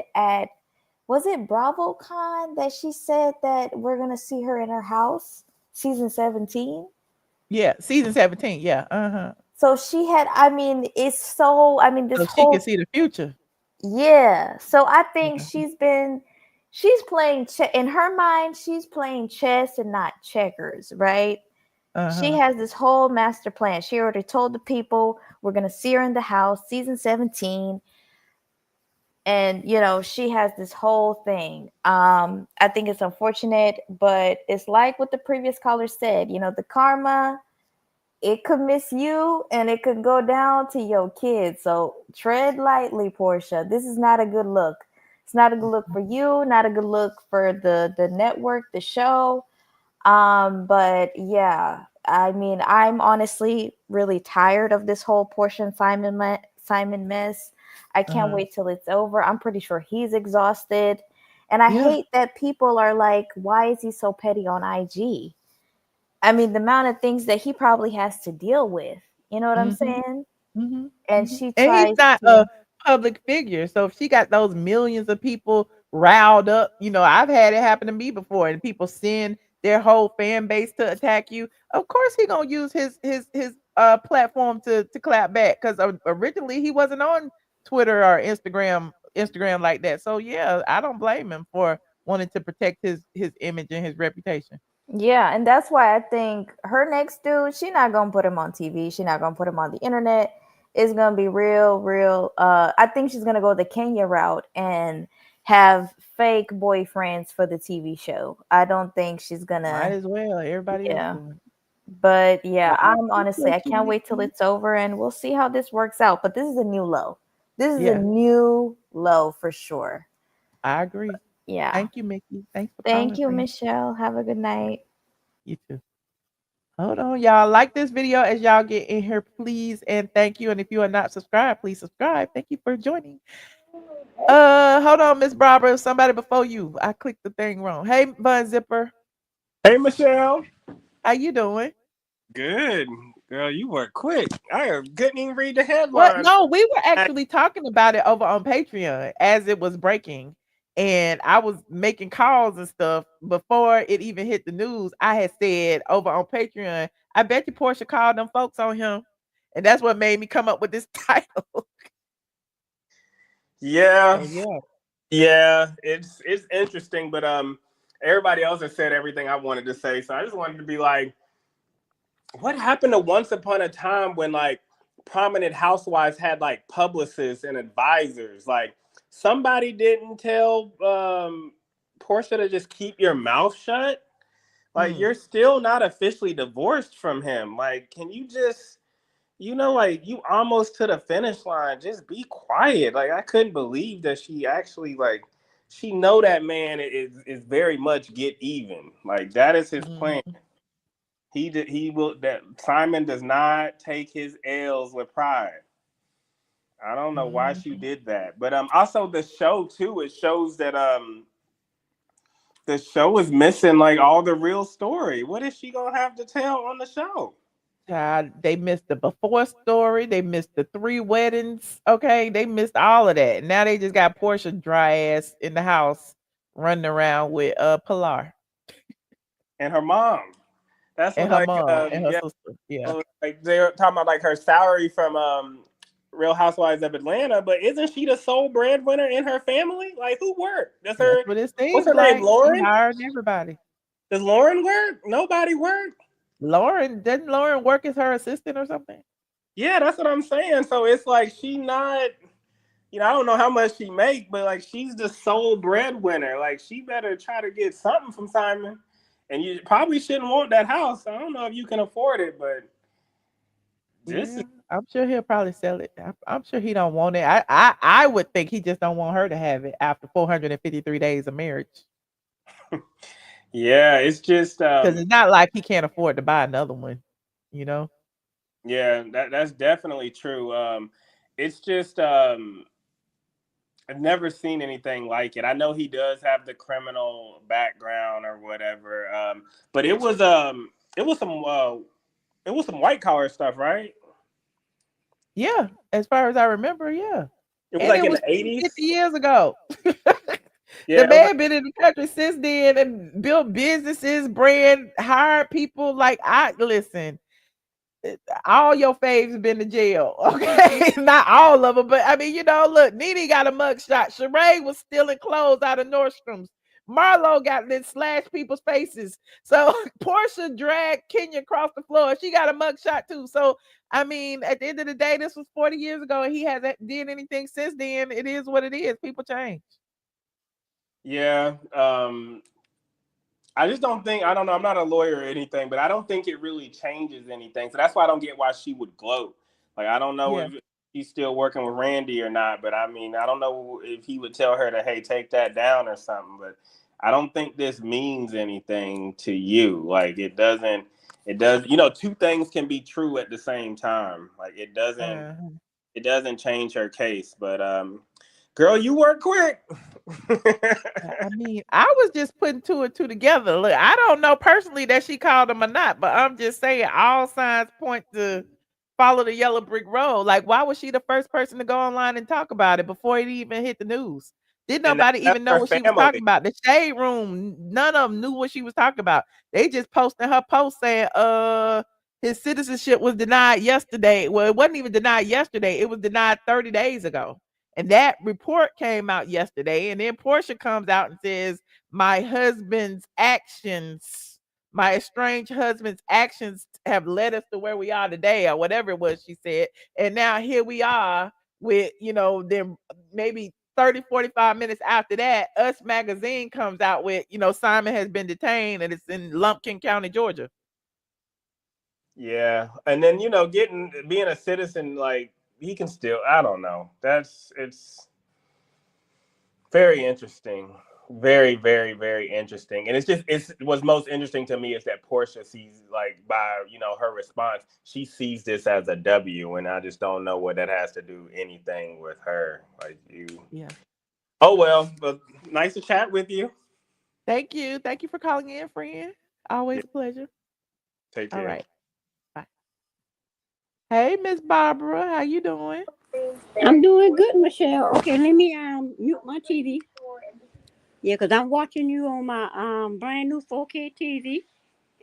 was it BravoCon that she said that we're going to see her in her house, season 17? Yeah, season 17, yeah. So she had, this so she whole... can see the future. Yeah, so I think she's playing, in her mind, she's playing chess and not checkers, right? She has this whole master plan. She already told the people, we're going to see her in the house, season 17. And, she has this whole thing. I think it's unfortunate, but it's like what the previous caller said, the karma, it could miss you and it could go down to your kids. So tread lightly, Porsha. This is not a good look. It's not a good look for you, not a good look for the network, the show. But yeah, I'm honestly really tired of this whole Porsha and Simon mess. I can't wait till it's over. I'm pretty sure he's exhausted. And I hate that people are like, why is he so petty on IG? The amount of things that he probably has to deal with. You know what I'm saying? And she tries he's not a public figure. So if she got those millions of people riled up, I've had it happen to me before, and people send their whole fan base to attack you. Of course he gonna use his platform to clap back, because originally he wasn't on Twitter or Instagram like that. So yeah, I don't blame him for wanting to protect his image and his reputation. Yeah, and that's why I think her next dude, she's not gonna put him on TV. She's not gonna put him on the internet. It's gonna be real. I think she's gonna go the Kenya route and have fake boyfriends for the TV show. I don't think she's gonna. Might as well. Everybody else doing it. But yeah, I can't wait till it's over and we'll see how this works out. But this is a new low. This is a new low for sure. I agree. Yeah. Thank you, Mickey. Thanks for Thank you, Michelle. Have a good night. You too. Hold on, y'all. Like this video as y'all get in here, please, and thank you. And if you are not subscribed, please subscribe. Thank you for joining. Hold on, Miss Barbara. Somebody before you. I clicked the thing wrong. Hey, Bun Zipper. Hey, Michelle. How you doing? Good. Girl, you were quick. I couldn't even read the headline. Well, no, we were actually talking about it over on Patreon as it was breaking. And I was making calls and stuff before it even hit the news. I had said over on Patreon, I bet you Porsha called them folks on him. And that's what made me come up with this title. Yeah. It's interesting, but everybody else has said everything I wanted to say. So I just wanted to be like, what happened to once upon a time when like prominent housewives had like publicists and advisors? Like, somebody didn't tell Porsha to just keep your mouth shut. Like, you're still not officially divorced from him. Like, can you just, like, you almost to the finish line. Just be quiet. Like, I couldn't believe that she actually, like, she know that man is very much get even. Like, that is his plan. That Simon does not take his L's with pride. I don't know why she did that. But also the show too, it shows that the show is missing like all the real story. What is she gonna have to tell on the show? They missed the before story. They missed the 3 weddings. Okay, they missed all of that. Now they just got Porsha dry ass in the house running around with Pilar And her mom. That's and what, her like, mom and her sister. Yeah, like they're talking about like her salary from Real Housewives of Atlanta, but isn't she the sole breadwinner in her family? Like, who worked? that's what it What's seems her name? like. She Lauren? hired everybody. Does Lauren work? Nobody work. Didn't Lauren work as her assistant or something? Yeah, that's what I'm saying. So it's like she not, I don't know how much she make, but like she's the sole breadwinner. Like, she better try to get something from Simon. And you probably shouldn't want that house. I don't know if you can afford it, but I'm sure he'll probably sell it. I'm sure he don't want it. I would think he just don't want her to have it after 453 days of marriage. Yeah, it's just Because it's not like he can't afford to buy another one, Yeah, that's definitely true. It's just I've never seen anything like it. I know he does have the criminal background or whatever, but it was some white collar stuff, right? Yeah, as far as I remember, yeah. It was And like it in was the 80s. 50 years ago. Yeah, The man been in the country since then and built businesses, hired people. Like, listen, all your faves been to jail, okay? Not all of them, but I mean, look, Nene got a mugshot. Sheree was stealing clothes out of Nordstrom's. Marlo got to slash people's faces. So Porsha dragged Kenya across the floor. She got a mugshot too. So I mean, at the end of the day, this was 40 years ago, and he hasn't did anything since then. It is what it is. People change. Yeah. I just don't think, I don't know, I'm not a lawyer or anything, but I don't think it really changes anything. So that's why I don't get why she would gloat. Like, I don't know if she's still working with Randy or not, but I mean, I don't know if he would tell her to, hey, take that down or something, but I don't think this means anything to you. Like, it does, 2 things can be true at the same time. Like, it doesn't change her case, but girl, you work quick. I mean, I was just putting 2 and 2 together. Look, I don't know personally that she called him or not, but I'm just saying all signs point to follow the yellow brick road. Like, why was she the first person to go online and talk about it before it even hit the news? Did nobody even know what she was talking about? The shade room, none of them knew what she was talking about. They just posted her post saying, his citizenship was denied yesterday. Well, it wasn't even denied yesterday. It was denied 30 days ago. And that report came out yesterday. And then Porsha comes out and says, my estranged husband's actions have led us to where we are today, or whatever it was she said. And now here we are with, then maybe 30, 45 minutes after that, Us Magazine comes out with, Simon has been detained and it's in Lumpkin County, Georgia. Yeah. And then, being a citizen, like, he can still, I don't know. It's very interesting. Very, very, very interesting. And it's what's most interesting to me is that Porsha sees, like, by, her response, she sees this as a W, and I just don't know what that has to do anything with her. Like, Yeah. Oh, well, but nice to chat with you. Thank you. Thank you for calling in, friend. Always a pleasure. Take care. All right. Bye. Hey, Miss Barbara, how you doing? I'm doing good, Michelle. Okay, let me mute my TV. Yeah, because I'm watching you on my brand new 4K TV.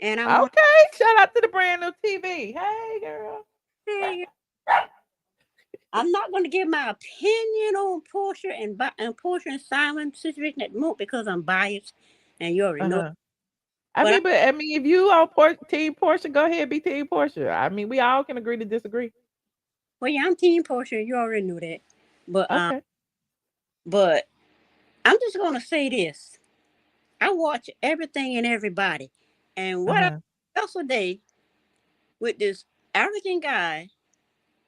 And Shout out to the brand new TV. Hey, girl. Hey. I'm not going to give my opinion on Porsha and Porsha and Simon situation at the moment because I'm biased, and you already know. I mean, if you on Team Porsha, go ahead, be Team Porsha. I mean, we all can agree to disagree. Well, yeah, I'm Team Porsha. You already knew that. But I'm just going to say this. I watch everything and everybody. And what I yesterday with this African guy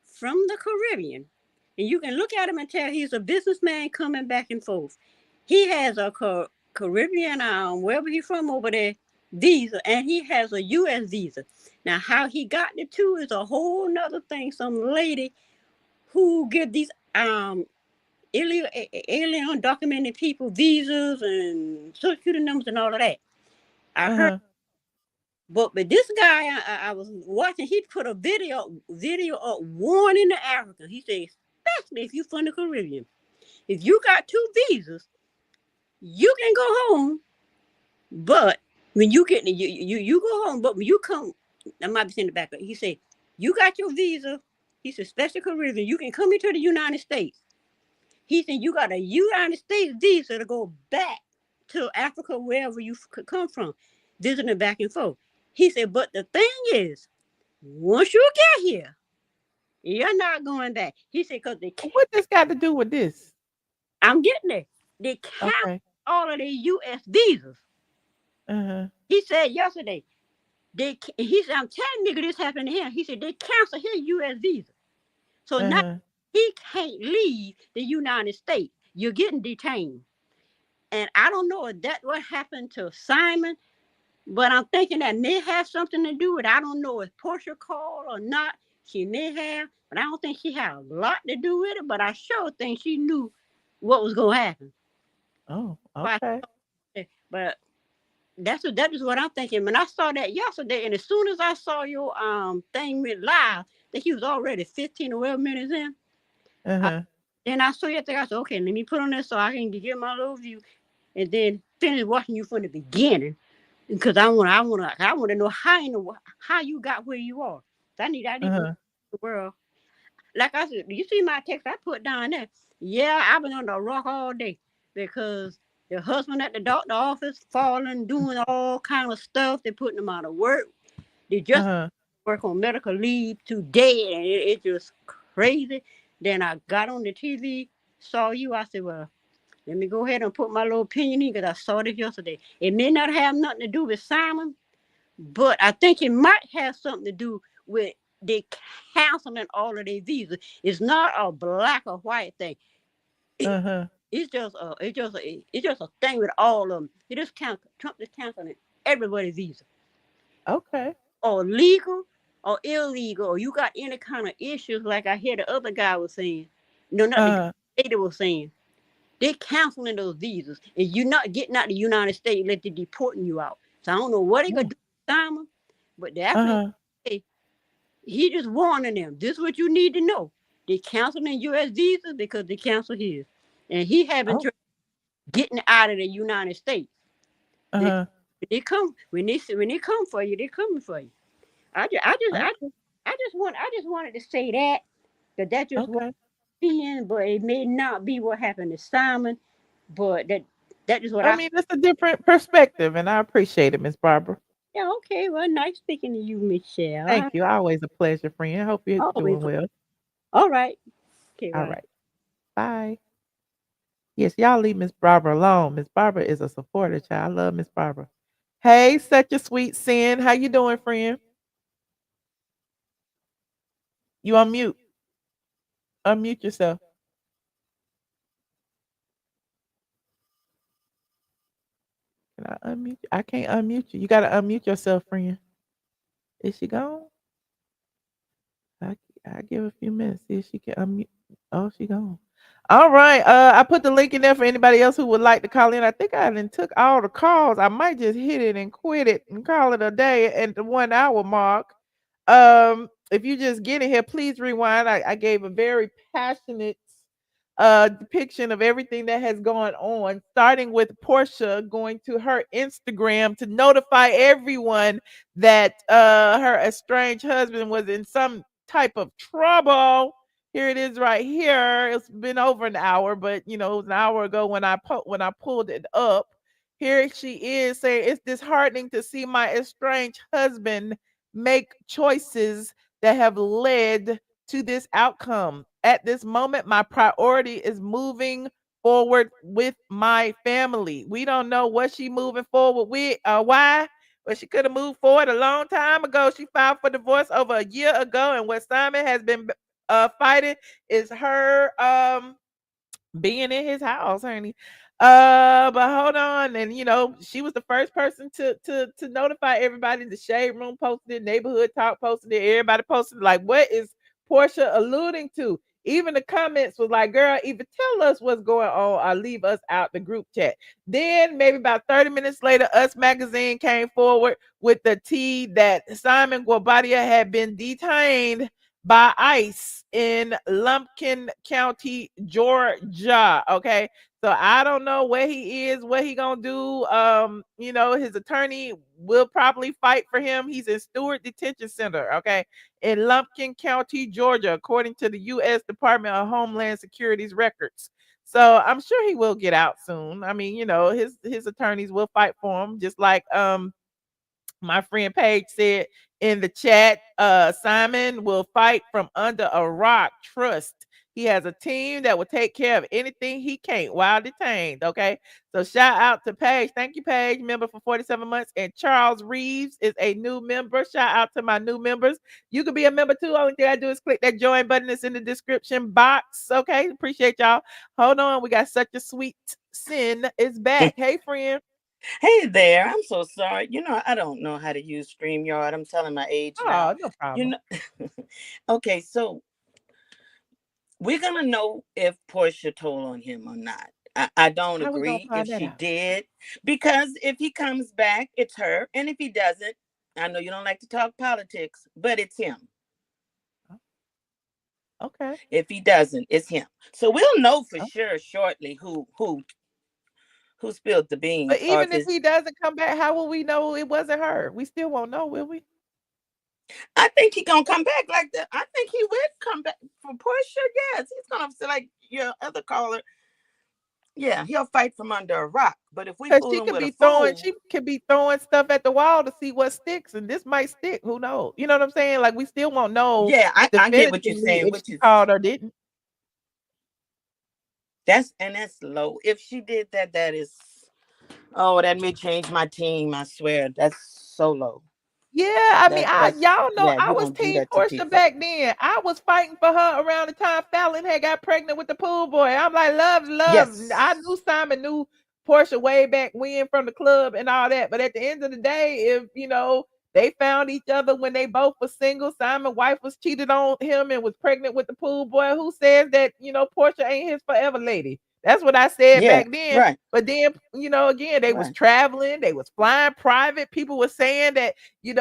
from the Caribbean, and you can look at him and tell he's a businessman coming back and forth. He has a Caribbean, wherever he's from over there, visa, and he has a U.S. visa. Now, how he got the two is a whole nother thing. Some lady who give these alien undocumented people visas and social security numbers and all of that. I heard. But this guy I was watching, he put a video up warning the Africans. He said, especially if you're from the Caribbean, if you got two visas, you can go home. But when you get you go home, but when you come, I might be saying the back. He said, you got your visa. He said, especially Caribbean, you can come into the United States. He said, you got a United States visa to go back to Africa, wherever you could come from, visiting back and forth. He said, but the thing is, once you get here, you're not going back. He said, because they can't. What this got to do with this? I'm getting there. They count all of their U.S. visas. He said yesterday, he said, I'm telling nigga this happened to him. He said, they canceled his U.S. visa. So now he can't leave the United States. You're getting detained. And I don't know if that's what happened to Simon, but I'm thinking that may have something to do with it. I don't know if Porsha called or not. She may have, but I don't think she had a lot to do with it. But I sure think she knew what was going to happen. Oh, okay. But that is what I'm thinking. When I saw that yesterday, and as soon as I saw your thing went live, that he was already 15 or 12 minutes in. Then I saw your thing. I said, okay, let me put on this so I can get my little view, and then finish watching you from the beginning. Because I want to know how you got where you are. So I need to know the world. Like I said, you see my text I put down there. Yeah, I've been on the rock all day because the husband at the doctor office falling, doing all kind of stuff. They're putting them out of work. They just work on medical leave today, and it's just crazy. Then I got on the TV, saw you. I said, well, let me go ahead and put my little opinion in because I saw this yesterday. It may not have nothing to do with Simon, but I think it might have something to do with they canceling all of their visas. It's not a black or white thing. It's just a thing with all of them. Trump is canceling everybody's visa. Okay. Or legal or illegal, or you got any kind of issues like I hear the other guy was saying. No, not the lady was saying. They're canceling those visas, and you're not getting out of the United States unless they're deporting you out. So I don't know what they're going to do with Simon, but they're he just warning them. This is what you need to know. They're canceling U.S. visas because they canceled his. And he haven't getting out of the United States. They come when they come for you, they're coming for you. I just wanted to say that just what opinion, but it may not be what happened to Simon, but that is what I mean, it's a different perspective, and I appreciate it, Miss Barbara. Yeah, okay. Well, nice speaking to you, Michelle. Thank you. Always a pleasure, friend. I hope you're doing well. All right. Okay. All right. Bye. Yes, y'all leave Miss Barbara alone. Miss Barbara is a supporter, child. I love Miss Barbara. Hey, such a sweet sin. How you doing, friend? You on mute. Unmute yourself. Can I unmute you? I can't unmute you. You got to unmute yourself, friend. Is she gone? I give a few minutes. See if she can unmute. Oh, she gone. All right. I put the link in there for anybody else who would like to call in. I think I done took all the calls. I might just hit it and quit it and call it a day at the 1 hour mark. If you just get in here, please rewind. I gave a very passionate depiction of everything that has gone on, starting with Porsha going to her Instagram to notify everyone that her estranged husband was in some type of trouble. Here it is right here. It's been over an hour, but it was an hour ago when I pulled it up. Here she is saying, it's disheartening to see my estranged husband make choices that have led to this outcome. At this moment, my priority is moving forward with my family. We don't know what she moving forward with, why, but she could have moved forward a long time ago. She filed for divorce over a year ago, and what Simon has been fighting is her being in his house, honey. But hold on, and she was the first person to notify everybody. The Shade Room posted it, Neighborhood Talk posted it, everybody posted it. Like, what is Porsha alluding to? Even the comments was like, girl, either tell us what's going on or leave us out the group chat. Then maybe about 30 minutes later, Us Magazine came forward with the tea that Simon Guobadia had been detained by ICE in Lumpkin County, Georgia. Okay. So I don't know where he is, what he gonna do. His attorney will probably fight for him. He's in Stewart Detention Center, okay, in Lumpkin County, Georgia, according to the U.S. Department of Homeland Security's records. So I'm sure he will get out soon. I mean, his attorneys will fight for him, just like my friend Paige said in the chat. Simon will fight from under a rock. Trust. He has a team that will take care of anything he can't while detained. Okay. So shout out to Paige. Thank you, Paige, member for 47 months. And Charles Reeves is a new member. Shout out to my new members. You can be a member too. Only thing I do is click that join button that's in the description box. Okay. Appreciate y'all. Hold on. We got such a sweet sin is back. Hey, friend. Hey there. I'm so sorry. I don't know how to use StreamYard. I'm telling my age now. Oh, no problem. Okay, so we're gonna know if Porsha told on him or not. I don't agree if she did, because if he comes back, it's her, and if he doesn't, I know you don't like to talk politics, but it's him. Okay. If he doesn't, it's him. So we'll know for sure shortly who spilled the beans. But even if he doesn't come back, how will we know it wasn't her? We still won't know, will we? I think he's gonna come back like that. I think he will come back for Porsha. Yes, he's gonna say like your other caller. Yeah, he'll fight from under a rock. But if we fool him with a fool, she could be throwing stuff at the wall to see what sticks, and this might stick. Who knows? You know what I'm saying? Like, we still won't know. Yeah, I get what you're saying. If she called or didn't. That's low. If she did that, that that may change my team. I swear, that's so low. Yeah, I mean, y'all know I was team Porsha back then. I was fighting for her around the time Fallon had got pregnant with the pool boy. I'm like, love. Yes. I knew Simon knew Porsha way back when from the club and all that. But at the end of the day, if they found each other when they both were single, Simon's wife was cheated on him and was pregnant with the pool boy. Who says that Porsha ain't his forever lady? That's what I said back then. Right. But then, again, they was traveling, they was flying private. People were saying that, he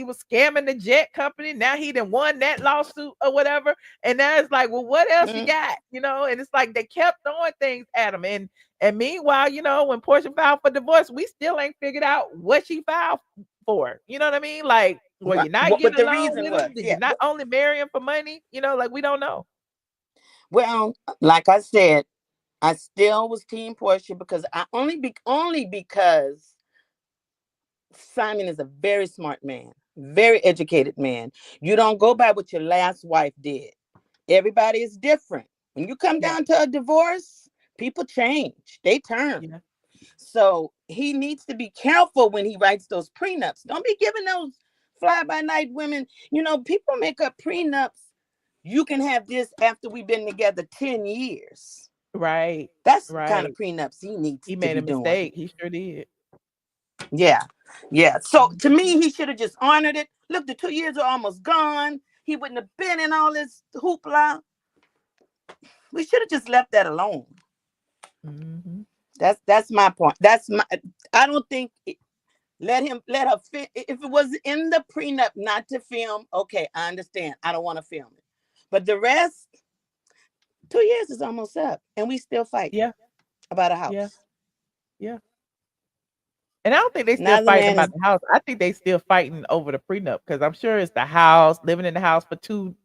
was scamming the jet company. Now he done won that lawsuit or whatever. And now it's like, well, what else you got? And it's like they kept throwing things at him. And meanwhile, when Porsha filed for divorce, we still ain't figured out what she filed for. You know what I mean? Like, well, you're not getting along with him. Did you not only marry him for money? Like, we don't know. Well, like I said, I still was team Porsha because only because Simon is a very smart man, very educated man. You don't go by what your last wife did. Everybody is different. When you come down to a divorce, people change. They turn. Yeah. So he needs to be careful when he writes those prenups. Don't be giving those fly-by-night women. People make up prenups. You can have this after we've been together 10 years. Right. That's the kind of prenups he needs. He made a mistake. He sure did. Yeah. So to me, he should have just honored it. Look, the 2 years are almost gone. He wouldn't have been in all this hoopla. We should have just left that alone. Mm-hmm. That's my point. I don't think let her if it was in the prenup not to film. Okay, I understand. I don't want to film it, but the rest. 2 years is almost up, and we still fight. Yeah, about a house. Yeah. And I don't think they still fighting about the house. I think they still fighting over the prenup because I'm sure it's the house, living in the house for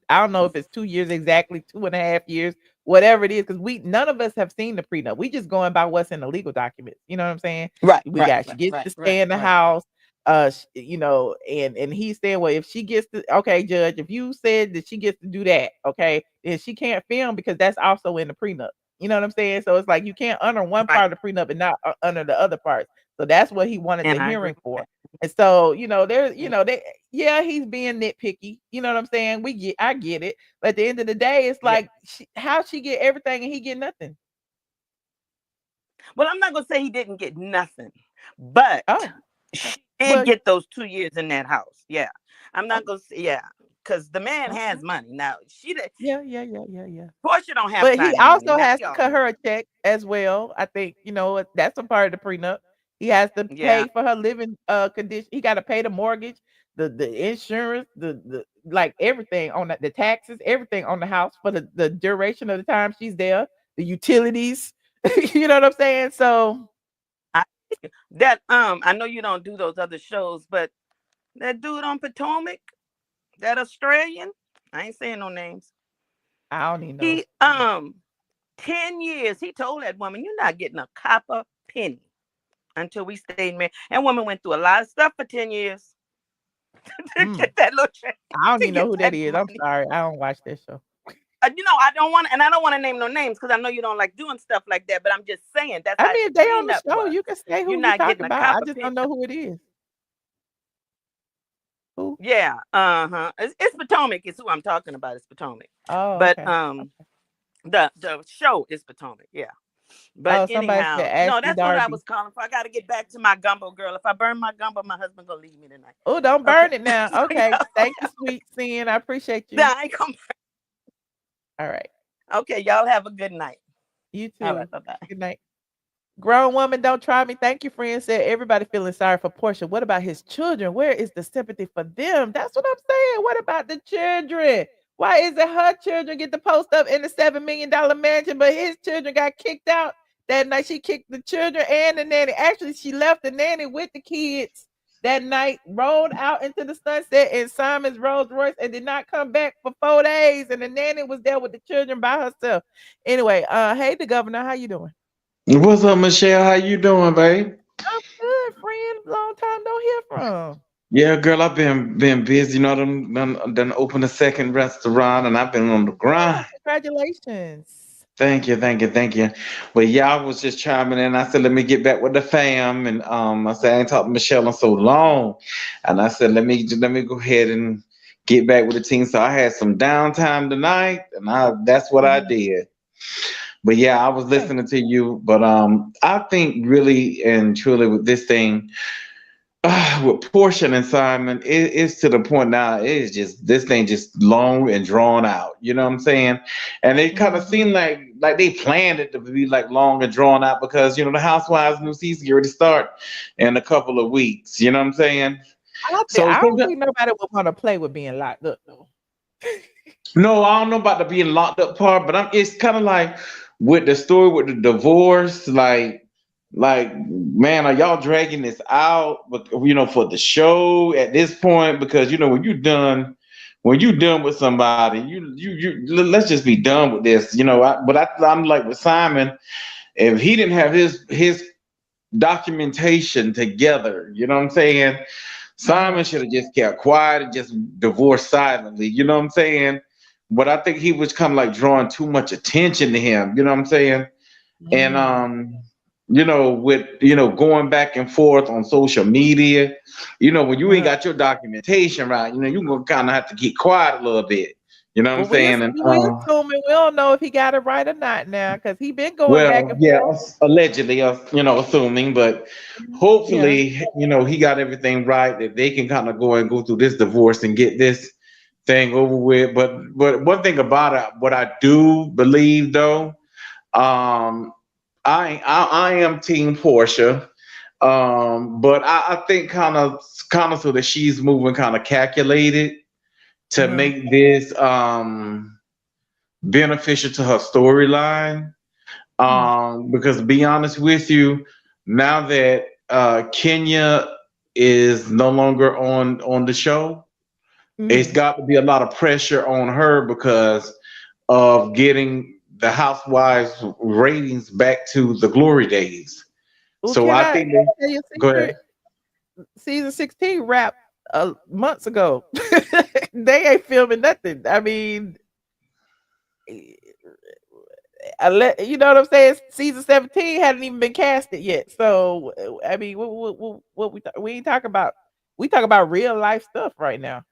I don't know if it's 2 years exactly, 2.5 years, whatever it is, because none of us have seen the prenup. We just going by what's in the legal documents. You know what I'm saying? Right. She gets to stay in the house. And he's saying, well, if she gets to, okay, judge, if you said that she gets to do that, okay, then she can't film because that's also in the prenup. You know what I'm saying? So it's like you can't honor one part of the prenup and not honor the other parts. So that's what he wanted the hearing for. And so, there's, he's being nitpicky. You know what I'm saying? I get it. But at the end of the day, it's Yeah. like, how she get everything and he get nothing? Well, I'm not gonna say he didn't get nothing, but Oh, she well, did get those 2 years in that house. Yeah, I'm oh, not gonna say because the man okay. has money now. She did. Yeah. Porsche don't have But he time and money. also Now has we to all cut know. her a check as well. I think, that's a part of the prenup. He has to Yeah, pay for her living condition. He got to pay the mortgage, the insurance, the like everything on the taxes, everything on the house for the duration of the time she's there, the utilities. You know what I'm saying? So I, I know you don't do those other shows, but that dude on Potomac, that Australian, I ain't saying no names. I don't even know. He 10 years. He told that woman, "You're not getting a copper penny until we stay married." And woman went through a lot of stuff for 10 years to Mm. get that little check, I don't to even know get who that that is. I'm money. sorry. I don't watch that show. I don't want, and I don't want to name no names because I know you don't like doing stuff like that. But I'm just saying that's I how mean, the if they on the prenup show, was. you can say You're who you not getting talking a about. I copper just penny. don't know who it is. Who? Yeah, It's Potomac is who I'm talking about. It's Potomac, Oh, but okay. the show is Potomac. Yeah, but Oh, somebody said anyhow, no, Ashley that's what I Darby. was calling for. I got to get back to my gumbo girl. If I burn my gumbo, my husband gonna leave me tonight. Oh, don't Okay, burn it now. so Okay. Thank you, sweet sin. I appreciate you. I ain't come. All right. Okay, y'all have a good night. You All right, too. bye bye. Good night. Grown woman, don't try me. Thank you, friend. Said everybody feeling sorry for Portia. What about his children? Where is the sympathy for them? That's what I'm saying. What about the children? Why is it her children get to post up in the $7 million mansion, but his children got kicked out that night? She kicked the children and the nanny. Actually, she left the nanny with the kids that night, rolled out into the sunset in Simon's Rolls Royce, and did not come back for 4 days. And the nanny was there with the children by herself. Anyway, hey, the governor, how you doing? What's up, Michelle? How you doing, babe? I'm good, friend. Long time no hear from. Yeah, girl, I've been busy. You know, done opened a second restaurant, and I've been on the Oh, grind. congratulations. Thank you. But yeah, I was just chiming in. I said, let me get back with the fam, and I said I ain't talked to Michelle in so long, and I said let me go ahead and get back with the team. So I had some downtime tonight, and that's what I Uh-huh. did. But yeah, I was Hey. listening to you. But I think really and truly with this thing. With Portia and Simon, it's to the point now. It's just this thing just long and drawn out. You know what I'm saying? And it kind of Mhm. seemed like they planned it to be like long and drawn out because the Housewives new season already start in a couple of weeks. You know what I'm saying? So I don't think nobody would want to play with being locked up though. no, I don't know about the being locked up part, but it's kind of like with the story with the divorce, like, man, are y'all dragging this out? But for the show at this point, because when you done with somebody, let's just be done with this. I'm like with Simon, if he didn't have his documentation together, you know what I'm saying? Uh-huh. Simon should have just kept quiet and just divorced silently. You know what I'm saying? But I think he was kind of like drawing too much attention to him. You know what I'm saying? And Mm. with going back and forth on social media, when you ain't Uh-huh. got your documentation right, you're gonna kind of have to keep quiet a little bit. You know what I'm Well, saying? And we assuming we don't know if he got it right or not now because he been going back well, and yeah, forth. allegedly, assuming, but Yeah. hopefully, he got everything right that they can kind of go through this divorce and get this thing over with. But one thing about it, what I do believe though, um, I am Team Portia. But I think kind of so that she's moving kind of calculated to Uh-huh. make this beneficial to her storyline. Mm. Because to be honest with you, now that Kenya is no longer on the show, it's Mm. got to be a lot of pressure on her because of getting the Housewives ratings back to the glory days. Well, So can I I think that, tell you a go ahead. secret? Season 16 wrapped months ago. They ain't filming nothing. I mean, you know what I'm saying? Season 17 hadn't even been casted yet. So I mean, what we ain't talking about We talk about real life stuff right now.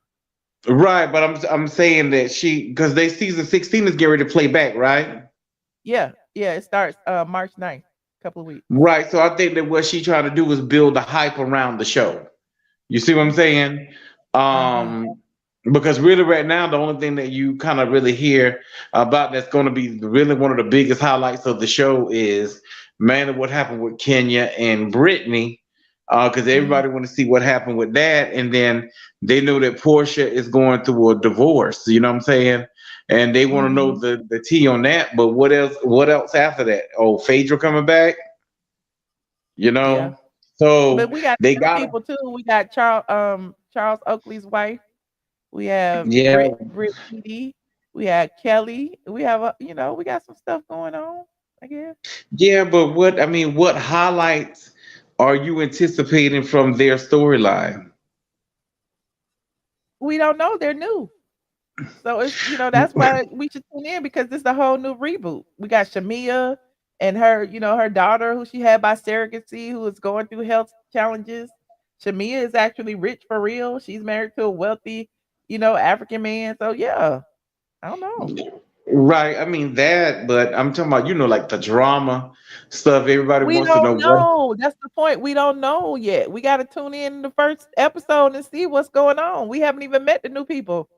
Right, but I'm saying that because they season 16 is getting ready to play back, right? Yeah, it starts March 9th, couple of weeks. Right. So I think that what she trying to do is build a hype around the show. You see what I'm saying? Um, because really right now the only thing that you kind of really hear about that's going to be really one of the biggest highlights of the show is mainly what happened with Kenya and Brittany. Because everybody want to see what happened with that, and then they know that Porsha is going through a divorce. You know what I'm saying? And they want to know the tea on that. But what else? What else after that? Oh, Phaedra coming back. You know, Yeah. so But we got they new got people too. We got Charles Oakley's wife. We have yeah, Britt Petey. We had Kelly. We have we got some stuff going on, I guess. yeah. But what highlights are you anticipating from their storyline? We don't know. They're new. So it's that's why we should tune in because this is a whole new reboot. We got Shamia and her daughter who she had by surrogacy who is going through health challenges. Shamia is actually rich for real. She's married to a wealthy, African man. So yeah, I don't know. Right. I mean that, but I'm talking about like the drama stuff. Everybody We wants to know don't what. know. That's the point. We don't know yet. We got to tune in the first episode and see what's going on. We haven't even met the new people.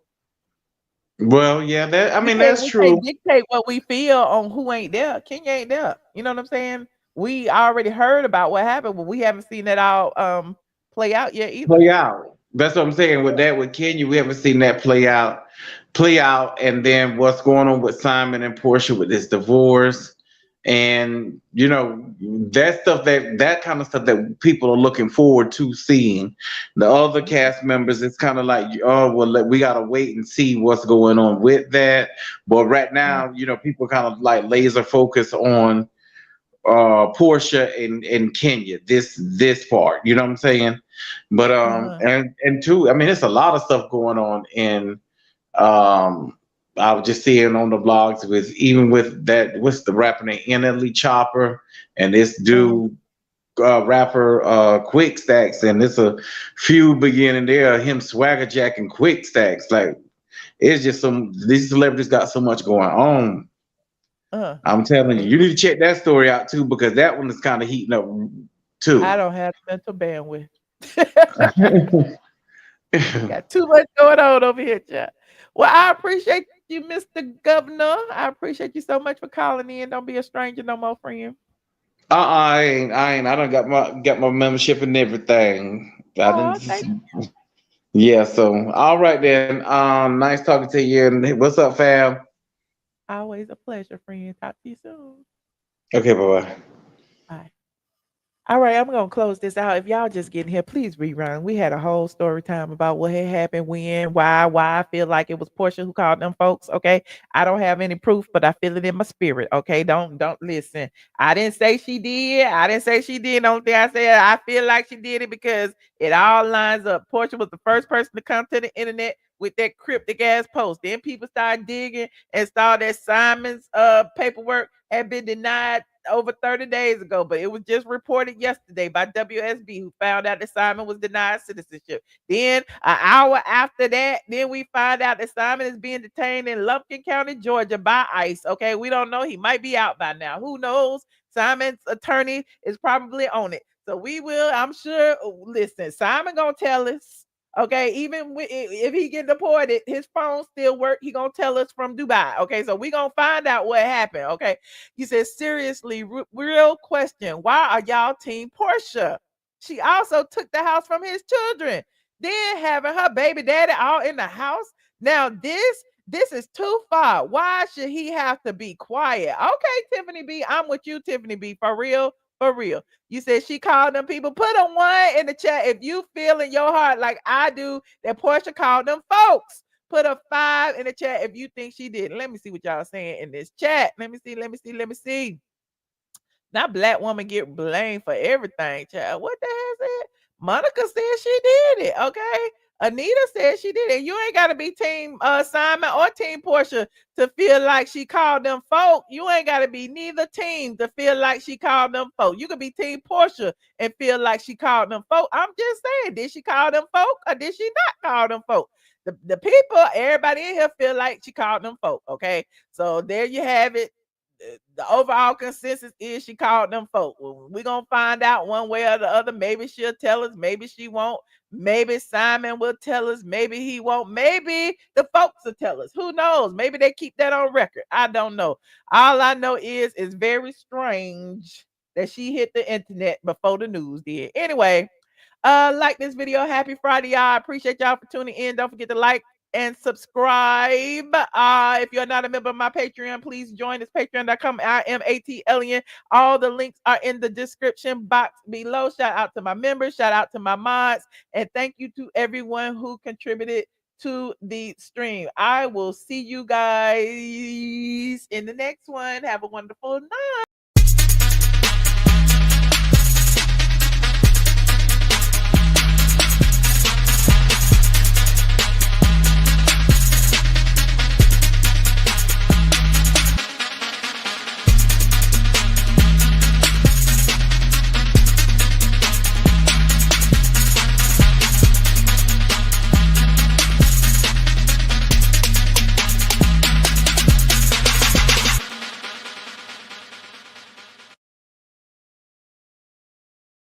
Well, yeah. That I We mean can't that's we can't true. dictate what we feel on who ain't there. Kenya ain't there. You know what I'm saying? We already heard about what happened, but we haven't seen that all play out yet either. Play out. That's what I'm saying. With Kenya, we haven't seen that play out, and then what's going on with Simon and Portia with this divorce, and that stuff that kind of stuff that people are looking forward to seeing. The other cast members, it's kind of like, oh well, we gotta wait and see what's going on with that. But right now, people kind of like laser focus on Portia and Kenya, this part, you know what I'm saying? But and two, I mean, it's a lot of stuff going on in I was just seeing on the blogs with that, what's the rapper name, NLE Chopper, and this dude rapper Quick Stacks, and it's a feud beginning there, him Swagger Jack and Quick Stacks. Like, it's just these celebrities got so much going on. I'm telling you, you need to check that story out too, because that one is kind of heating up too. I don't have mental bandwidth. Got too much going on over here, Chuck. Well, I appreciate you, Mr. Governor. I appreciate you so much for calling in. Don't be a stranger no more, friend. I ain't. I done got my membership and everything. Thank you. Yeah. So all right then. Nice talking to you. And what's up, fam? Always a pleasure, friend. Talk to you soon. Okay. Bye. Bye. All right, I'm gonna close this out. If y'all just getting here, please rerun. We had a whole story time about what had happened, when, why I feel like it was Porsha who called them folks. Okay, I don't have any proof, but I feel it in my spirit. Okay, don't listen. I didn't say she did. I didn't say she did. The only thing I said, I feel like she did it because it all lines up. Porsha was the first person to come to the internet with that cryptic ass post. Then people started digging and saw that Simon's paperwork had been denied over 30 days ago, but it was just reported yesterday by WSB, who found out that Simon was denied citizenship. Then an hour after that, then we find out that Simon is being detained in Lumpkin County, Georgia by ICE. Okay, we don't know. He might be out by now. Who knows? Simon's attorney is probably on it. So we will, I'm sure, listen, Simon gonna tell us. Okay, even if he get deported, his phone still work. He gonna tell us from Dubai. Okay, so we gonna find out what happened. Okay, he says, seriously, real question. Why are y'all team Porsha? She also took the house from his children. Then having her baby daddy all in the house. Now this is too far. Why should he have to be quiet? Okay, Tiffany B, I'm with you, Tiffany B. For real. For real. You said she called them people. Put a 1 in the chat if you feel in your heart like I do that Porsha called them folks. Put a 5 in the chat if you think she did. Let me see what y'all saying in this chat. Let me see. That black woman get blamed for everything, child. What the hell said? Monica said she did it. Okay. Anita said she did it. You ain't got to be team Simon or team Porsha to feel like she called them folk. You ain't got to be neither team to feel like she called them folk. You could be team Porsha and feel like she called them folk. I'm just saying, did she call them folk or did she not call them folk? The people, everybody in here feel like she called them folk. Okay, so there you have it. The overall consensus is she called them folk. Well, we're gonna find out one way or the other. Maybe she'll tell us, maybe she won't. Maybe Simon will tell us, maybe he won't. Maybe the folks will tell us. Who knows? Maybe they keep that on record. I don't know. All I know is it's very strange that she hit the internet before the news did. Anyway, like this video. Happy Friday, y'all. I appreciate y'all for tuning in. Don't forget to like and subscribe. If you're not a member of my Patreon, please join us. Patreon.com. iamATLien. All the links are in the description box below. Shout out to my members. Shout out to my mods. And thank you to everyone who contributed to the stream. I will see you guys in the next one. Have a wonderful night.